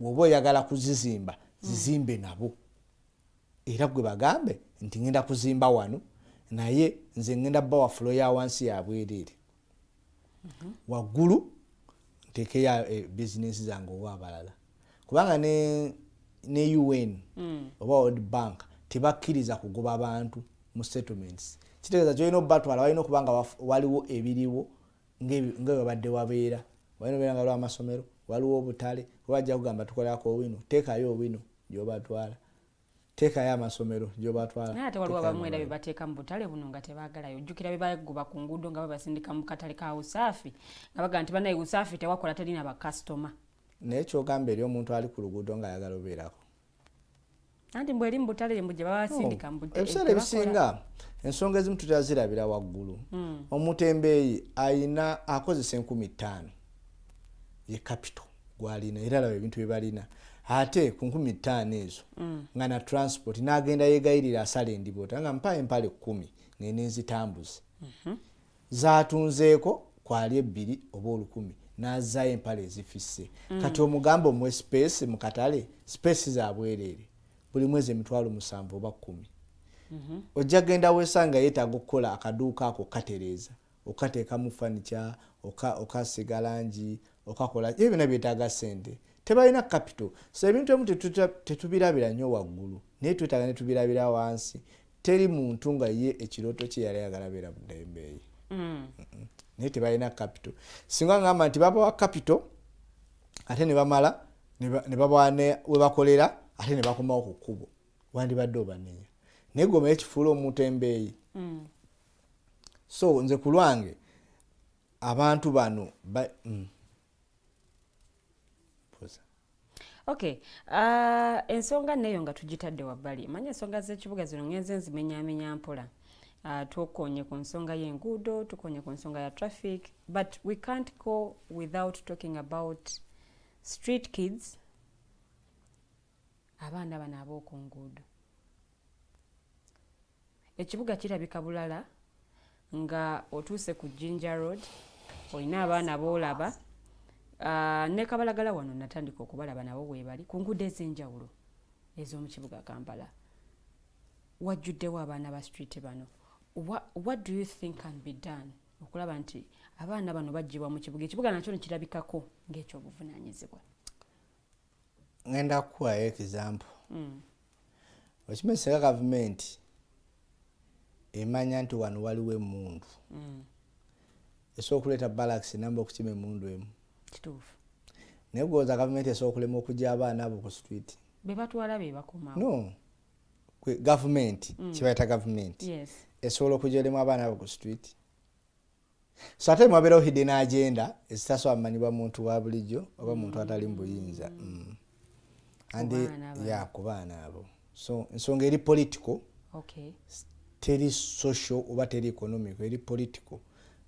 Speaker 6: bw'oba oyagala kuzizimba zizimbe nabo era gwe bagambe nti ngenda kuzimba wano naye nze ngenda bawa flow ya wansi ya bwereere waggulu nteekeyo bizinesi zange oba abalala kubanga ne UN oba World Bank tebakkiriza kugoba abantu mu settlements kitegeeza kyolina obatwala walina okubanga waliwo ebiriwo nga babadde wabeera walina obeera nga waliwo amasomero waliwo obutale wabajja kugamba tukolerako wino teekayo wino gyobatwala teekayo amasomero gyobatwala
Speaker 5: naye ate waliwo abamu era bebateeka mu butale buno nga tebaagalayo ojjukira bebagoba ku nguudo nga babasindika mu katale ka usaafi nga baga nti banaye usaafi tewakola terina bakasitoma
Speaker 6: naye kyogamba eri omuntu ali ku luguudo ng'ayagala obeerako
Speaker 5: anti mbwe eri mu butale mbwe gye babasindika mu butale
Speaker 6: ebiseera ebisinga ensonga ezimu tutazirabira waggulu omutembeeyi ayina akozesa 15,000 ye capital gwalina era laba ebintu bye balina ate ku 15,000 ezo nga na transport n'agenda yeegayirira asala endiboota nga mpa empale 10 ng'enenzitambuza zaatunzeeko kwali 2 oba 10 n'azzaayo empale ezifisse kati omugamba omuwe space mu katale space za bwereere buli mwezi emitwalo 7 oba 10 ojja genda wesanga yeetaaga okukola akaduuka ako katereeza okateekamu furniture okasiga langi okakola ebyo byonna byetaaga ssente tebalina capital so ebintu ebimu tetubirabira nnyo waggulu naye twetaaga ne tubirabira wansi teri muntu nga ye ekirooto kye yali ayagala beera budembeeyi naye tebalina capital singa ngamba nti babawa capital ate ne bamala ne babawa we bakolera ate ne bakomawo ku kkubo wandibadde obanenya naye goma ekifuula omuntu embeeyi so nze ku lwange abantu bano
Speaker 5: okay ensonga neyo nga tugitadde wabbali manya ensonga z'ekibuga zino ngenze nzimenyamenya mpola tukonye ku nsonga y'enguudo tukonye ku nsonga ya traffic but we can't go without talking about street kids abaana bano ab'oku nguudo ekibuga kirabika bulala nga otuuse ku Jinja Road olina abaana boolaba ne Kabalagala wano natandika okubalaba nabo bwebali ku nguudo ez'enjawulo ez'omu kibuga Kampala wajjuddewo abaana ba street bano what do you think can be done okulaba nti abaana bano bajjibwa mu kibuga ekibuga nakyo nekirabikako ng'ekyobuvunaanyizibwa
Speaker 6: ngenda kukuwayo example okimanyisa gavumenti emanya nti wano waliwo emundu esobola okuleeta barracks namba okukima emundu emu
Speaker 5: kituufu
Speaker 6: naye gwooza gavumenti esobola okulema okujja abaana abo ku street
Speaker 5: be batwala be bakomawo
Speaker 6: no gavumenti kibayita gavumenti esobola okugyolemu abaana abo ku street. So ate mwabeerawo hidden agenda ezitasobola kumanyibwa muntu wa bulijjo oba muntu atali mu buyinza. Ku baana abo. So ensonga eri political.
Speaker 5: Okay.
Speaker 6: Teri social oba teri economic, eri political.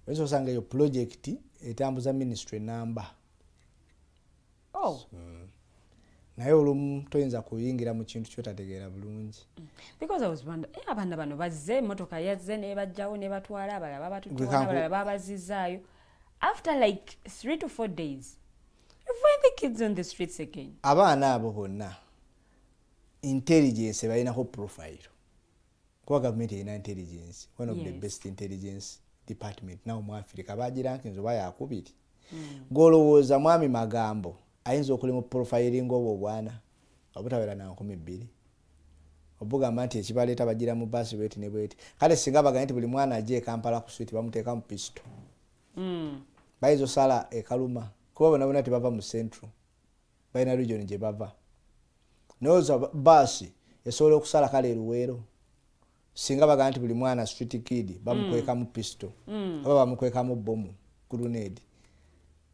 Speaker 6: Weso osanga eyo project etambuza ministry number.
Speaker 5: Oh.
Speaker 6: Naye olumu toyinza kuyingira mu kintu kyotategeera bulungi.
Speaker 5: Because I was wondering, abaana bano bazze emotoka yazze ne bajjawo ne batwala abalala babatutuwa abalala babazizaayo. After like 3 to 4 days, you find the kids on the streets again.
Speaker 6: Abaana abo bonna intelligence balinaho profile. Kwa government ina intelligence, one of the best intelligence department now mu Africa bagirankinzo bayakubiri. Golowooza mwami magambo ayinza okulimu profiling obwo bwana obutawera na 12 obugamba nti ekibaleeta bagira mu basi bweti ne bweti kale singa bagamba nti buli mwana ajje Kampala ku street bamuteeka mu pisto bayizo sala ekaluma kuba bonabona ti bava mu central bayina region gye bava noza basi esobola okusala kale Luweero singa bagamba nti buli mwana street kid bamukweka mu pisto aba bamukweka mu bomu grenade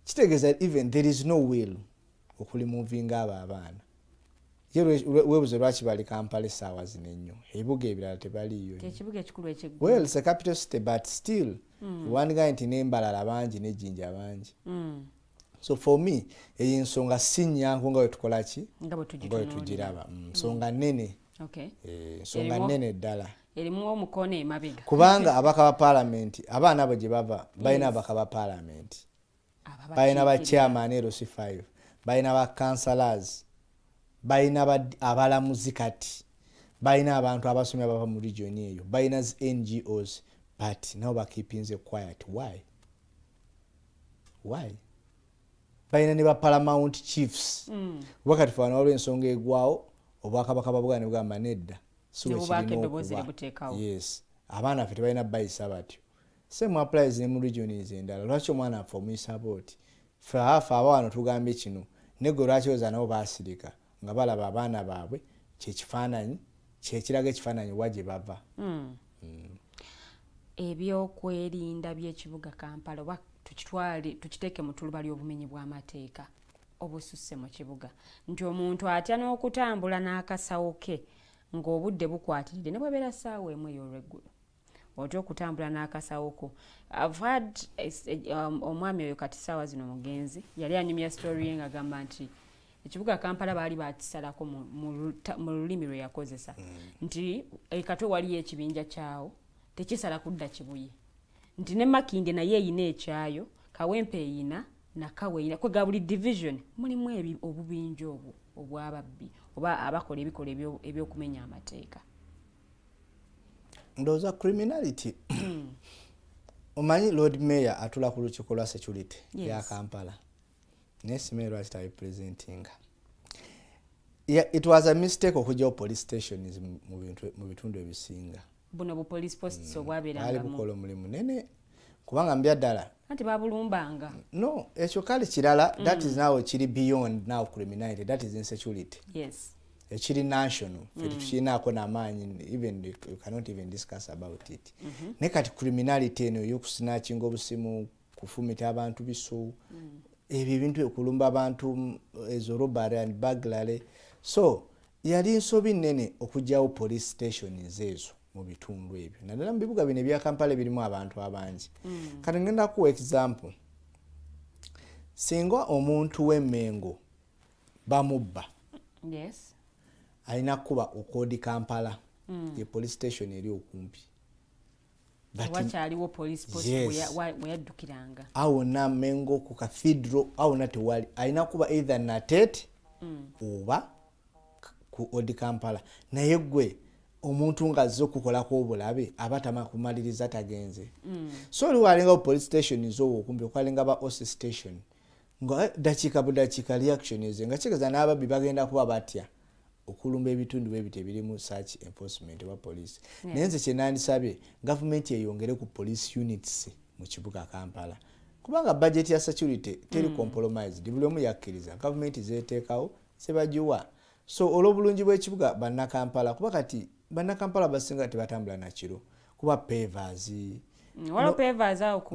Speaker 6: kitegeeza even there is no will okuli moving abaana webuze lwaki bali Kampala essaawa zino ennyo ebibuga ebirala tebaliyo
Speaker 5: ekibuga ekikulu ekyeggulu.
Speaker 6: Well, it's a capital city but still wandiga nti n'embalala bangi n'ejjinja bangi. So for me eyo ensonga si nnyangu nga bwe tukola ki nga bwe tugiraba nsonga nnene.
Speaker 5: Okay.
Speaker 6: Nsonga nnene ddala
Speaker 5: erimu omukono emabega
Speaker 6: kubanga abaka ba parliament abaana abo gye bava balina abaka ba parliament balina ba chairman LC5 balina ba councillors balina abalamuzi kati balina abantu abasomya abava mu region eyo balina NGOs but now ba keeping the quiet. Why balina ne ba paramount chiefs wakati fana olw'ensonga egwawo obwakabaka babugana ne bugamba nedda yes abaana ffe tebalina bayisa batyo same applies ne mu regions endala lwaki omwana afa omuyisa booti ffe afa abaana tugambye kino nego lwaki oza nabo baasirika nga balaba abaana baabwe kyekifaananyi kyekiraga ekifaananyi wagye bava.
Speaker 5: Ebyokwerinda by'ekibuga Kampala oba tukiteeke mu tuluba ly'obumenyi bw'amateeka obususse mu kibuga nti omuntu atya n'okutambula n'akasawo ke ng'obudde bukwatiridde ne bwebeera ssaawa emu ey'olweggulo otya okutambula n'akasawo ko. I've had omwami oyo kati ssaawa zino mugenzi yali anyumya story ye ng'agamba nti ekibuga Kampala baali bakisalako mu lulimi lwe yakozesa nti ekatwe waliyo ekibinja kyawo tekisala kudda Kibuye nti ne Makinde naye eyina ekyayo Kawempe eyina nakawe eyina kwega buli division mulimu obubinja obwo obwababbi oba abakola ebikola ebyokumenya amateeka.
Speaker 6: Ndowooza criminality omanyi Loodi Meeya atula ku lukiiko lwa security ya Kampala nesimere lwaki tabipresentinga. It was a mistake okujjawo police stations mu bitundu ebisinga.
Speaker 5: Buno bu police posts obwabeerangamu
Speaker 6: ali bukola omulimu nene kubanga mbya ddala
Speaker 5: anti babulumbanga.
Speaker 6: No, ekyo kale kirala that is now kiri beyond now criminality, that is insecurity.
Speaker 5: Yes.
Speaker 6: Ekiri national tukinaako n'amaanyi even you cannot even discuss about it. Ne kati criminality eno y'okusinachinga obusimu kufumita abantu biso ebyo ebintu okulumba abantu ezo robbery and burglary. So yali nsobi nnene okujjawo police stations ezo mu bitundu ebyo naddala mu bibuga bino ebya Kampala birimu abantu abangi. Kati ngenda kuwa example singa omuntu w'Emmengo bamubba
Speaker 5: yes
Speaker 6: alina kuba okodi Kampala ye police station eri okumpi
Speaker 5: wakyaliwo police post weyaddukiranga
Speaker 6: awo na Mengo ku cathedral awo na tewali alina kuba either Natete oba ku odi Kampala naye gwe omuntu nga azze okukolako obulabe abatama kumaliriza tagenze. So liwalinga police station zo okumpi okwalinga ba OC station nga dakiika budakiika reaction eze nga kigeza n'ababbi bagenda kuba batya okulumba ebitundu bebite birimu search enforcement wa police. Nenze kyenandisabye government eyongere ku police units mu kibuga Kampala kubanga budget ya security teri compromise buli omu yakkiriza government zeteekawo sebajiwa. So olw'obulungi bw'ekibuga Bannakampala kuba kati Bannakampala basinga tebatambula na kiro kuba pavers
Speaker 5: wala pavers au ku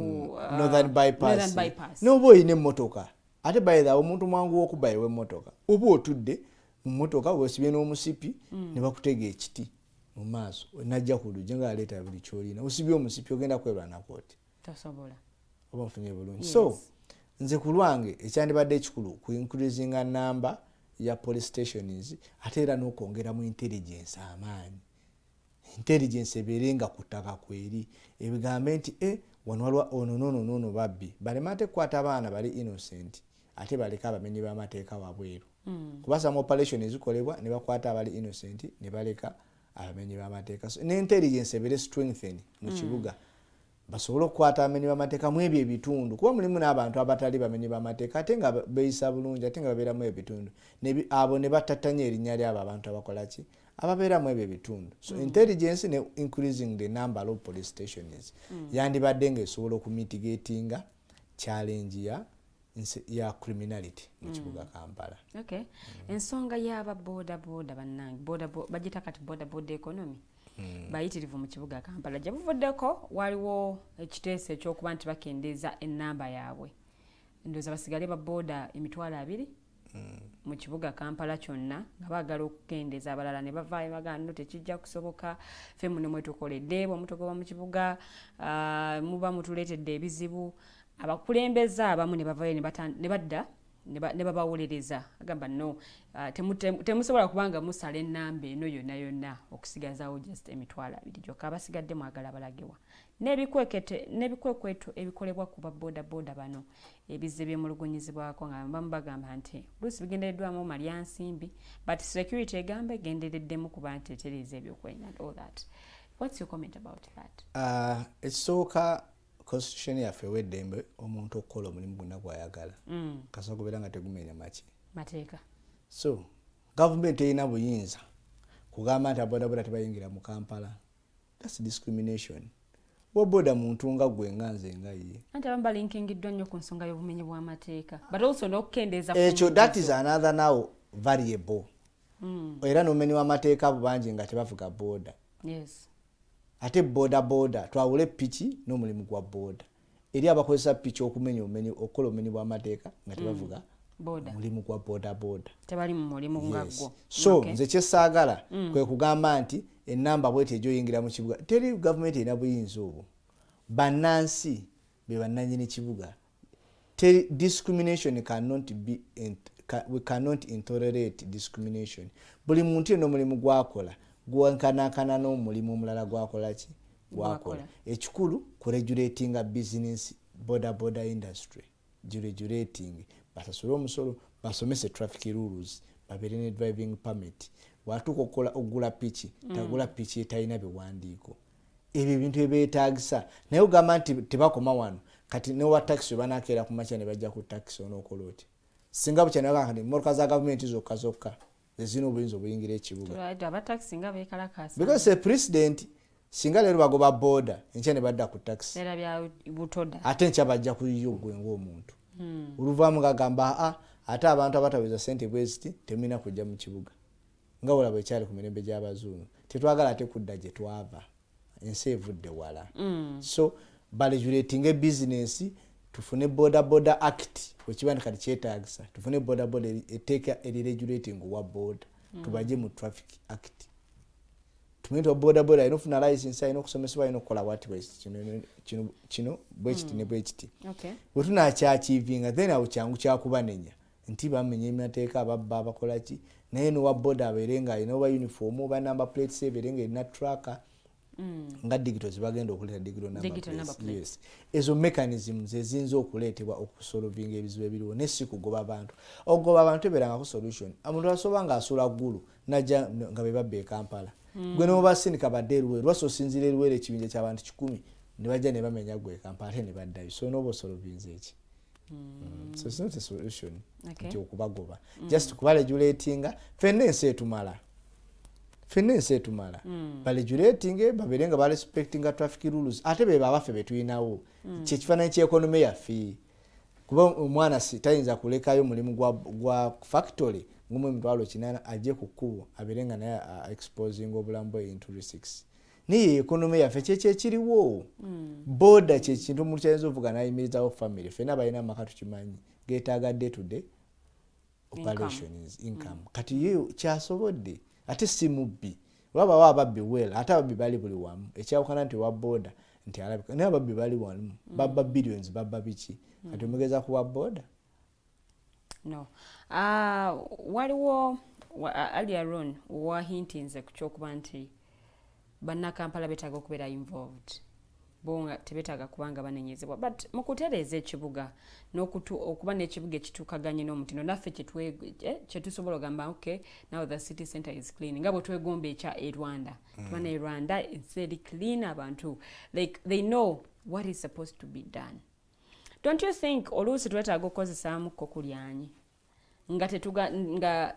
Speaker 6: northern bypass
Speaker 5: bypass
Speaker 6: no boy ne motoka ate by the omuntu mwangu okuba ewe motoka oba otudde mu motoka wesibye n'omusipi ne bakutega ekiti mu maaso najja ku lujja nga aleta buli kyolina osibye omusipi ogenda kwebwa na kooti
Speaker 5: tasobola
Speaker 6: oba mfunye bulungi so nze ku lwange ekyandibadde ekikulu ku increasing a number ya police stations ate era n'okwongera mu intelligence amaanyi intelligence ebeerenga ku ttaka kweri ebigambe nti wano waliwo ono babbi balema ate kukwata abaana bali innocent ate baleka abamenyi b'amateeka wabweru kuba some operation ezikolebwa ne bakwata abali innocent ne baleka abamenyi b'amateeka so ne intelligence ebeere strengthen mu kibuga basobola okukwata abamenyi b'amateeka mu ebyo ebitundu kuba mulimu n'abantu abatali bamenyi b'amateeka ate nga beeyisa bulungi ate nga babeeramu ebitundu abo ne battattanya erinnya lyabo abantu abakola ki ababeeramu ebyo ebitundu so intelligence ne increasing the number of police stations yandibadde ng'esobola okumitigatinga challenge ya criminality mu kibuga Kampala.
Speaker 5: Okay. Ensonga y'aba boda bannange bagita kati boda economy bayitirivu mu kibuga Kampala gye buvuddeko waliwo ekiteeso ekyokuba nti bakendeeza ennamba yaabwe ndowooza basigale ba boda emitwalo 2 mu kibuga Kampala kyonna nga baagala okukendeeza abalala ne bavaayo bagamba no tekijja kusoboka ffe muno mwe tukoledde bw'omutogoba mu kibuga muba mutuleetedde ebizibu abakulembeza abamu ne bavaayo ne badda ne babawolereza agamba no temusobola kubanga musala ennamba eno yonna okusigazaawo just emitwalo 2 gyokka abasigadde mwagala abalagewa n'ebikwekweto ebikolebwa ku baboda bano ebizze byemulugunyizibwako nga bamu bagamba nti luusi bigendereddwamu malyansimbi but security egamba egendereddemu kuba nti etereeza ebyokwenya and all that. What's your comment about that?
Speaker 6: Ekisooka constitution yaffe weddembe omuntu okukola omulimu gwonna gw'ayagala kasooka kubeera nga tegumenya mateeka so government erina buyinza kugamba nti abodaboda tebayingira mu Kampala. That's discrimination. Boda muntu nga gwe nga nze nga ye
Speaker 5: anti abamu balinkingiddwa nnyo ku nsonga y'obumenyi bw'amateeka but also n'okukendeeza
Speaker 6: ekyo that is another now variable era n'obumenyi bw'amateeka bubangi nga tebavuga boda.
Speaker 5: Yes.
Speaker 6: Ate boda twawule piki n'omulimu gwa boda eri abakozesa piki okumenya okukola obumenyi bw'amateeka nga tebavuga mulimu gwa boda
Speaker 5: tebali mu mulimu nga gwo.
Speaker 6: So nze kyesaagala kwe kugamba nti ennamba bwete egyoyingira mu kibuga teri gavumenti erina buyinza obwo bannansi be bannannyini kibuga. Discrimination cannot be we cannot intolerate discrimination. Buli muntu yenna omulimu gwakola gwankanakana n'omulimu omulala gwakola ki gwakola. Ekikulu kuregulating a business boda industry regulating basasula omusolo basomese traffic rules babeere ne driving permit watuuka okukola okugula piki tagula piki etalina biwandiiko ebyo ebintu ebyetaagisa naye ogamba nti tebakoma wano kati newa taxi banakeera ku makya ne bajja ku taxi onookola oti singa bukyanaga kati motoka za gavumenti zokka zezina obuyinza obuyingira ekibuga because a president singa leero bagoba boda enkya ne badda ku taxi ate enkya bajja kuyiyo gwe ng'omuntu oluvaamu gagamba ate abantu abataweza ssente bweziti temulina kujja mu kibuga nga olaba ekyali ku mirembe gy'abazungu tetwagala ate kudda gye twava ensi evudde wala so baregulating a business tufune boda act wekiba nti kati kyetaagisa tufune boda eteeka eriregulating wa boda tubajje mu traffic act tumente boda alina ofuna license alina okusomesebwa alina okukola wati kino bwekiti ne bwekiti bwe tunakyakivinga then awo kyangu kyakubanenya nti bamenya emateeka ababba abakola ki naye nowa boda abeere nga alina oba uniform oba number plates ebeere nga erina tracker nga digital zibagenda okuleeta digital number plates. Yes. Ezo mechanisms ezinza okuleetebwa okusolvinga ebizibu ebiriwo nesi kugoba abantu okugoba abantu ebeeranga ku solution omuntu asoba nga asula ggulu najja nga bebabba e Kampala gwe n'obasindika badde eruweru basosinzira eruweru ekibinja ky'abantu 10 ne bajja ne bamenya gwe Kampala ate ne baddayo so n'oba osolovinze eki so it's not a solution nti okubagoba just kubaregulatinga fenna ensi etumala baregulating babeere nga barespectinga traffic rules ate be babaffe betulinawo kyekifaananyi ky'ekonomi yaffe kuba omwana tayinza kulekayo mulimu gwa factory ng'omu 800 ajje ku kkubo abeere nga naye exposing obulamu bwe into risks niye economy yaffe kyekiriwo border kyekintu omuntu kyayinza ovuga nayimirizawo family fena balina amaka tukimanyi getaaga day to day operations income kati ye kyasobodde ate si mubbi wabawo ababbi well ate ababbi bali buli wamu ekyawukana nti wa border nti alabika naye ababbi bali wamu babba billions babba biki kati omugeza kuwa border
Speaker 5: no waliwo earlier on wahintinze ku kyokuba nti bannakampala betaaga okubeera involved bonga tebetaaga kubanga banenyezebwa but mukutereeza ekibuga okuba n'ekibuga ekituukaganye n'omutindo naffe kyetusobola ogamba okay now the city center is clean nga bwe twegomba ekya Rwanda tubana Rwanda it's very clean abantu like they know what is supposed to be done. Don't you think oluusi twetaaga okukozesaamuko kulyanyi nga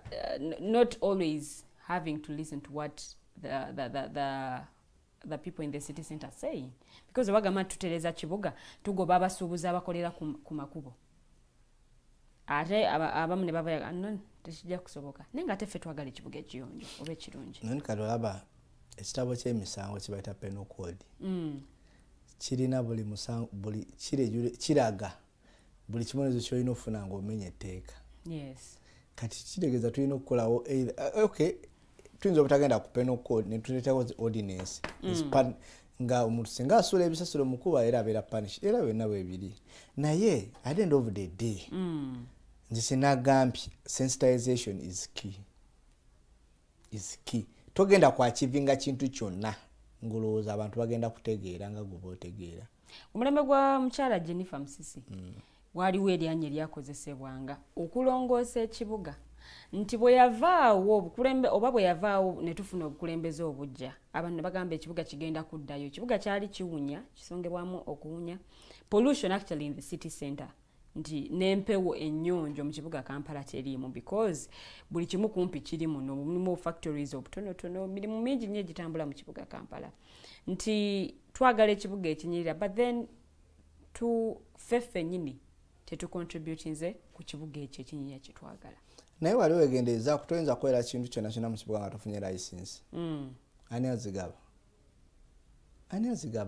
Speaker 5: not always having to listen to what the people in the city center saying because wagama tutereza kibuga tugoba abasuubuzi abakolera ku makubo ate abamu ne baba no tekijja kusoboka nenga teffe twagala ekibuga ekiyonjo oba ekirungi
Speaker 6: nani kalolaba ekitabo ky'emisango kibayita penal code kirina buli musango buli kiraga buli kibonezo kyolina ofuna ng'omenya etteeka
Speaker 5: yes
Speaker 6: kati kitegeeza tulina okukolawo okay tuyinza obutagenda ku penal code ne tuleetako ordinance nga omuntu singa asuula ebisasiro mukuba era abeera punish era byonna bwebiri naye at the end of the day nze sinagambye sensitization is key togenda kwakivinga kintu kyonna ngolowooza abantu bagenda kutegeera nga gwe bootegeera
Speaker 5: omulembe gwa mukyala Jennifer Musisi waliwo eryanya eryakozesebwanga okulongoosa ekibuga nti bwe yavaawo obukulembe oba bwe yavaawo ne tufuna obukulembeze obujja abantu ne bagamba ekibuga kigenda kuddayo ekibuga kyali kiwunya kisongebwamu okuwunya pollution actually in the city center nti n'empewo ennyonjo mu kibuga Kampala teriimu because buli kimu kumpi kiri muno mulimu factories obutonotono mirimu mingi nnyo egitambula mu kibuga Kampala nti twagala ekibuga ekinyirira but then feffe nyini tetucontributinze ku kibuga ekyo ekinyirira kyetwagala
Speaker 6: naye waliwo egendeeza kutoyinza kukolera kintu kyonna kyonna mu kibuga nga tofunye license ani azigaba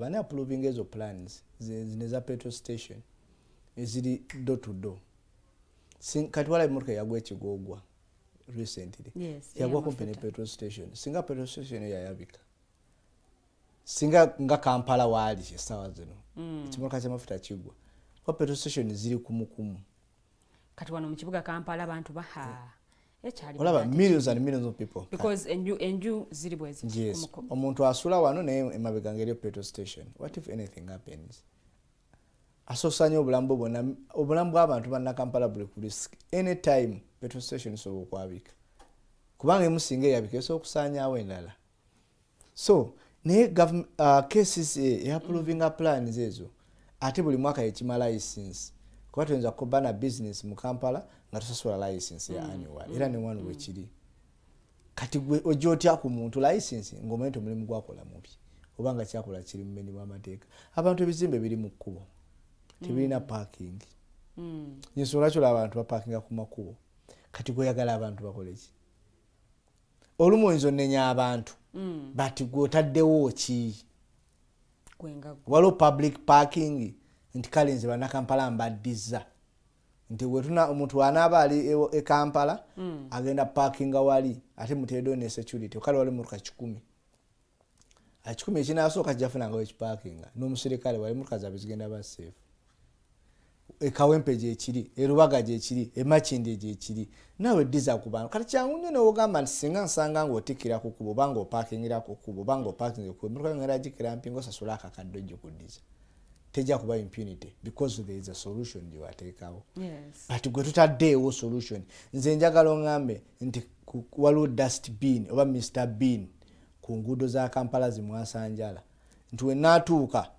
Speaker 6: ani approving ezo plans zineza petrol station eziri door to door kati wala emotoka yagwa ekigogwa recently yagwa kumpi ne petrol station singa petrol station yayabika singa nga Kampala wali essaawa zino ekimotoka ky'amafuta kigwa kwa petrol station ziri kumukumu
Speaker 5: kati wano mu kibuga Kampala abantu baha ekyali
Speaker 6: olaba millions and millions of people
Speaker 5: because enju ziri bwezi
Speaker 6: yes omuntu asula wano naye emabega ngeri petrol station what if anything happens asosanya obulambu bw'abantu banna Kampala buli ku risk anytime petrol station isobola okwabika kubanga emusinga eyabika esobola okusaanyaawo endala so naye cases approving plans ezo ate buli mwaka yekima license kuba tuyinza kubana business mu Kampala nga tusasula license ya annual era ne wanu wekiri kati gwe ojotya ku muntu license ng'omanyi omulimu gwakola mubi obanga kyakola kiri mu meni w'amateeka abantu ebizimbe biri mu kkubo tebirina parking nsobola kyola abantu baparkinga ku makubo kati gweyagala abantu bakoleki olumu oyinza onnenya abantu bati gwotaddewo ki waliwo public parking nti kale nze bannakampala mbaddiza nti wetuna omuntu anaaba ali e Kampala agenda parkinga wali ate muteereddeo ne security kale wali motoka 10 ekinasooka kijjafunangawo ekiparkinga n'omuserikale wali motoka zaabwe zigenda ba safe ekawempe gyekiri erubaga gyekiri emakindi gyekiri naawe ddiza ku bantu kati kyangu nnyo newogamba nti singa nsanga ng'otikkira ku kkubo oba ng'opakingira ku kkubo oba ng'opakinze ku kkubo motoka ngenda gikira mpinga osasula akakadde ojja kuddiza tejja kuba impunity because there is a solution gyewateekawo but gwe tutaddeewo solution nze njagala oŋŋambe nti waliwo dustbin oba Mr. Bean ku nguudo za Kampala zimwasanjala nti wenaatuuka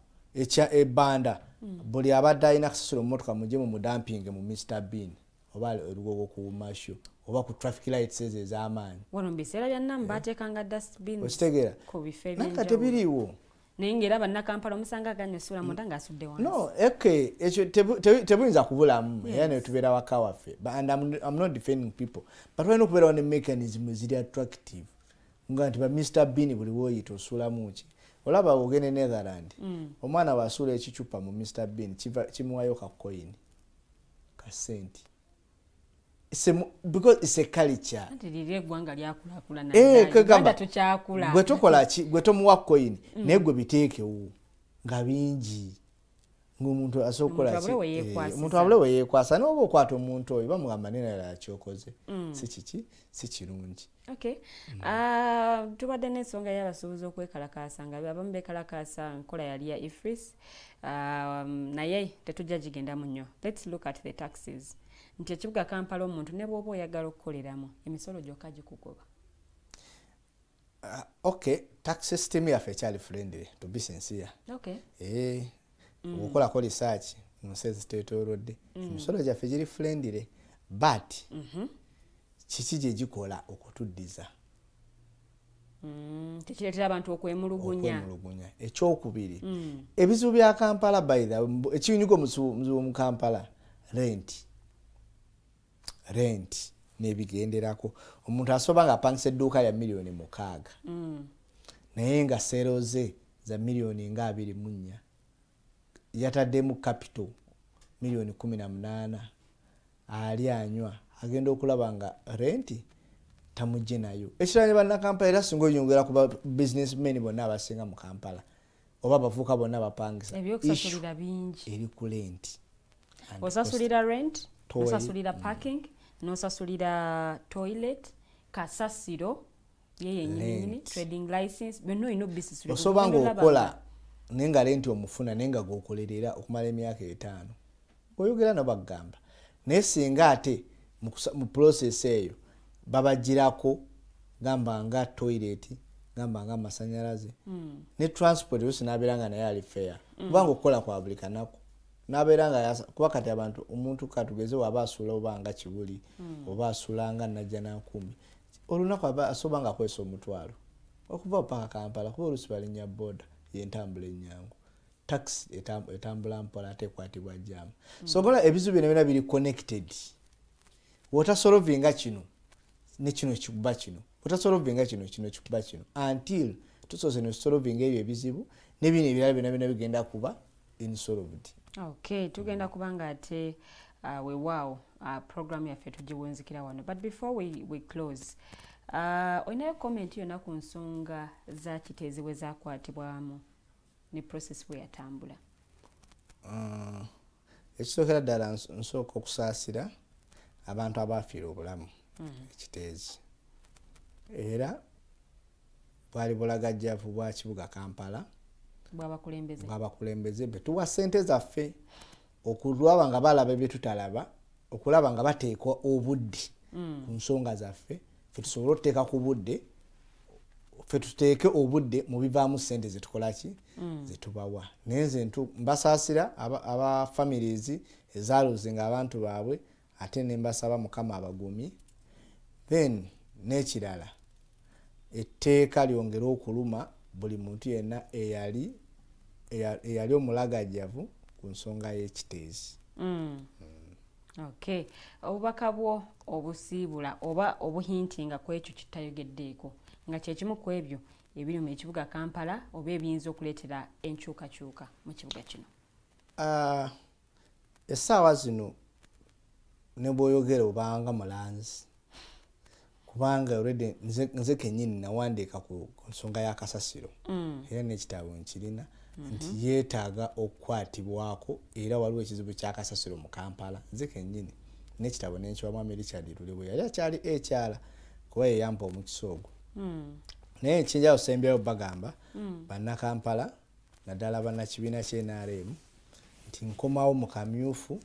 Speaker 6: ebbanda buli abadde alina kasasiro mmotoka mugye mu mudampinge mu Mr. Bean oba olugogo ku masho oba ku traffic lights ezo ez'amaanyi
Speaker 5: wano mu biseera byannamu baateekanga dustbin
Speaker 6: okitegeera nakka tebiriiwo
Speaker 5: naye ng'era bannakampala omusanga aganyosula munda ng'asudde wansi
Speaker 6: no ekyo tebuyinza kubulamu era ne tubeera waka waffe and I'm not defending people but walina okubeerawo ne mechanism eziri attractive nga nti ba Mr. Bean buli woyita osulamu ki olaba ogene Netherland omwana wasula ekicupa mu Mr Bean kimuwayo ka coin ka senti because it's a culture gwe tokola ki gwe tomuwa coin naye gwe biteekewo nga bingi ng'omuntu asokola ki omuntu abule we yeekwasa n'oba okwata omuntu oyo bamugamba nena yakyokoze si kiki si kirungi.
Speaker 5: Okay. Tubadde n'ensonga y'abasuubuzi okwekalakaasa nga abamu beekalakaasa nkola yali ya IFRIS naye tetujja gigendamu nnyo. Let's look at the taxes. Nti ekibuga Kampala omuntu ne bw'oba oyagala okukoleramu emisolo gyokka gikugoba.
Speaker 6: Okay, tax system yaffe ekyali friendly to be sincere.
Speaker 5: Okay.
Speaker 6: Okolako research mu nsi eziteetoolodde emisolo gyaffe giri friendly but kiki gye gikola okutuddiza
Speaker 5: tekireetera abantu okwemulugunya.
Speaker 6: Ekyokubiri ebizibu bya Kampala by the ekinyugo mu Kampala rent n'ebigenderako omuntu asoba nga apangisa edduuka lya miliyoni 6 naye nga sero ze za miliyoni nga 24 yataddemu capital miliyoni 18 ali anywa agenda okulaba nga renti tamujje nayo. Ekiranye bannakampala era singa oyongera ku businessmen bonna abasinga mu Kampala oba abavuka bonna bapangisa
Speaker 5: ebyokusasulira bingi
Speaker 6: eri ku renti.
Speaker 5: Osasulira rent, osasulira parking, nosasulira toilet, kasasiro yeye nyinyi trading license beno ino business
Speaker 6: osoba nga okola nenga renti omufuna nenga gokolerera okumala emyaka 5 oyogera nabagamba naye singa ate mu process eyo babagirako gamba nga toilet gamba nga masanyalaze ne transport yose naberanga naye ali fair kubanga okola kwa bulikanako naberanga kuba kati abantu omuntu katugeze waba asula obanga kibuli oba asulanga najja na 10 olunako aba asobanga kwesa omutwalo okuva paka Kampala kuba olusi balinya boda yentambula enyangu tax etambula mpola ate kwatibwa jam so gola ebizibu bino biri connected wota solvinga kino ne kino kikuba kino wota solvinga kino kikuba kino until tusoze no solvinga ebyo ebizibu ne bino ebirala bino bigenda kuba insolved.
Speaker 5: Okay, tugenda kubanga ate weewaawo program yaffe tugiwunzikira wano but before we close oyinayo comment yonna ku nsonga za kiteezi we zakwatibwamu ne process we yatambula?
Speaker 6: Ekisookera ddala nsooka okusaasira abantu abafiira obulamu ekiteezi era bwali bulagajjavu bwa kibuga Kampala bw'abakulembeze betuwa ssente zaffe okulaba nga balaba bye tutalaba okulaba nga bateekwa obudde ku nsonga zaffe ffe tusobole okuteeka ku budde ffe tuteeke obudde mu bivaamu ssente zetukolaki zetubawa naye nze mbasaasira aba families ezaaluzinga abantu baabwe ate ne mbasaba Mukama abagumye then n'ekirala etteeka lyongera okuluma buli muntu yenna eyali omulagajjavu ku nsonga y'ekiteezi.
Speaker 5: Okay, obubaka bwo obusiibula oba obuhintinga ku ekyo kitayogeddeeko nga kyekimu ku ebyo ebiri mu kibuga Kampala oba ebiyinza okuleetera enkyukakyuka mu kibuga kino?
Speaker 6: Essaawa zino ne bw'oyogera obanga mulanzi kubanga already nze kennyini nawandiika ku nsonga ya kasasiro era n'ekitabo nkirina nti yeetaaga okukwatibwako era waliwo ekizibu kya kasasiro mu Kampala nze kennyini n'ekitabo n'enkiwamu Richard Lulebwe yali akyali ekyala kuba yeyampa omukisa ogwo naye ekinjawo sembyayo bagamba Bannakampala naddala bannakibiina kye NRM nti nkomawo mu kamyufu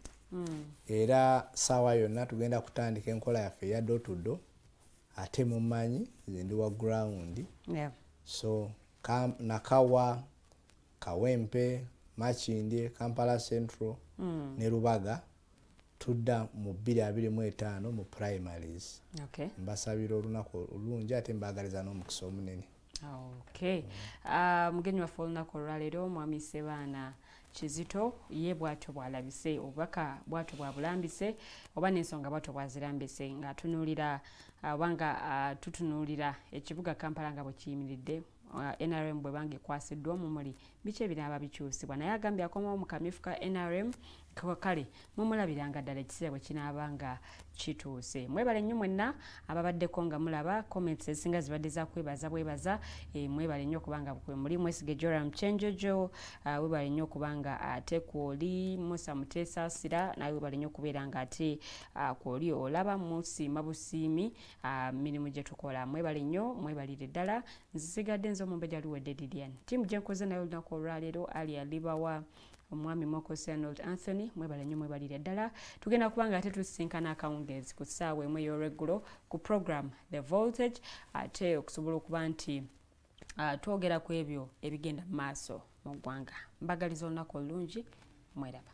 Speaker 6: era saawa yonna tugenda kutandika enkola yaffe eya door to door ate mumanyi nze ndi wa ground so Nakawa Kawempe Makindye Kampala Central ne Rubaga tudda mu 2025 mu primaries.
Speaker 5: Okay.
Speaker 6: Mbasabira olunaku olungi ate mbagaliza n'omukisa omunene.
Speaker 5: Okay. Mugenyi waffe olunaku olwaleero Mwami Ssebaana Kizito ye bwatyo bwalabise obubaka bwatyo bwabulambise oba n'ensonga bwatyo bwazirambise nga tunuulira wanga tutunuulira ekibuga Kampala nga bwe kiyimiridde NRM bwe bange kwasiddwa mumuli biche binaba bikyusibwa naye agambye akomawo mu kamyufu ka NRM kale mumulabiranga ddala ekiseera bwe kinaabanga kituuse. Mwebale nnyo mwenna ababaddeko nga mulaba comments ezinga zibadde za kwebaza bwebaza mwebale nnyo kubanga muli Mwesige Joram Chenjojo webale nnyo kubanga ate kwoli Musa Mutesa Sira nawe webale nnyo kubeera nga ate kwoli olaba musiima busiimi mirimu gye tukola. Mwebale nnyo mwebalire ddala nzisigadde nzo Mumbejja Luwedde Lilian tiimu gye nkoze nayo olunaku olwaleero ali alibawa omwami Mokosi Arnold Anthony mwebale nnyo mwebalire ddala tugenda kubanga ate tusisinkana akawungeezi ku ssaawa emu ey'olweggulo ku program The Voltage ate okusobola okuba nti twogera ku ebyo ebigenda mu maaso mu ggwanga. Mbagaliza olunaku olulungi mweraba.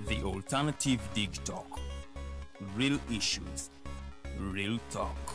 Speaker 1: The Alternative Dig Talk. Real issues, real talk.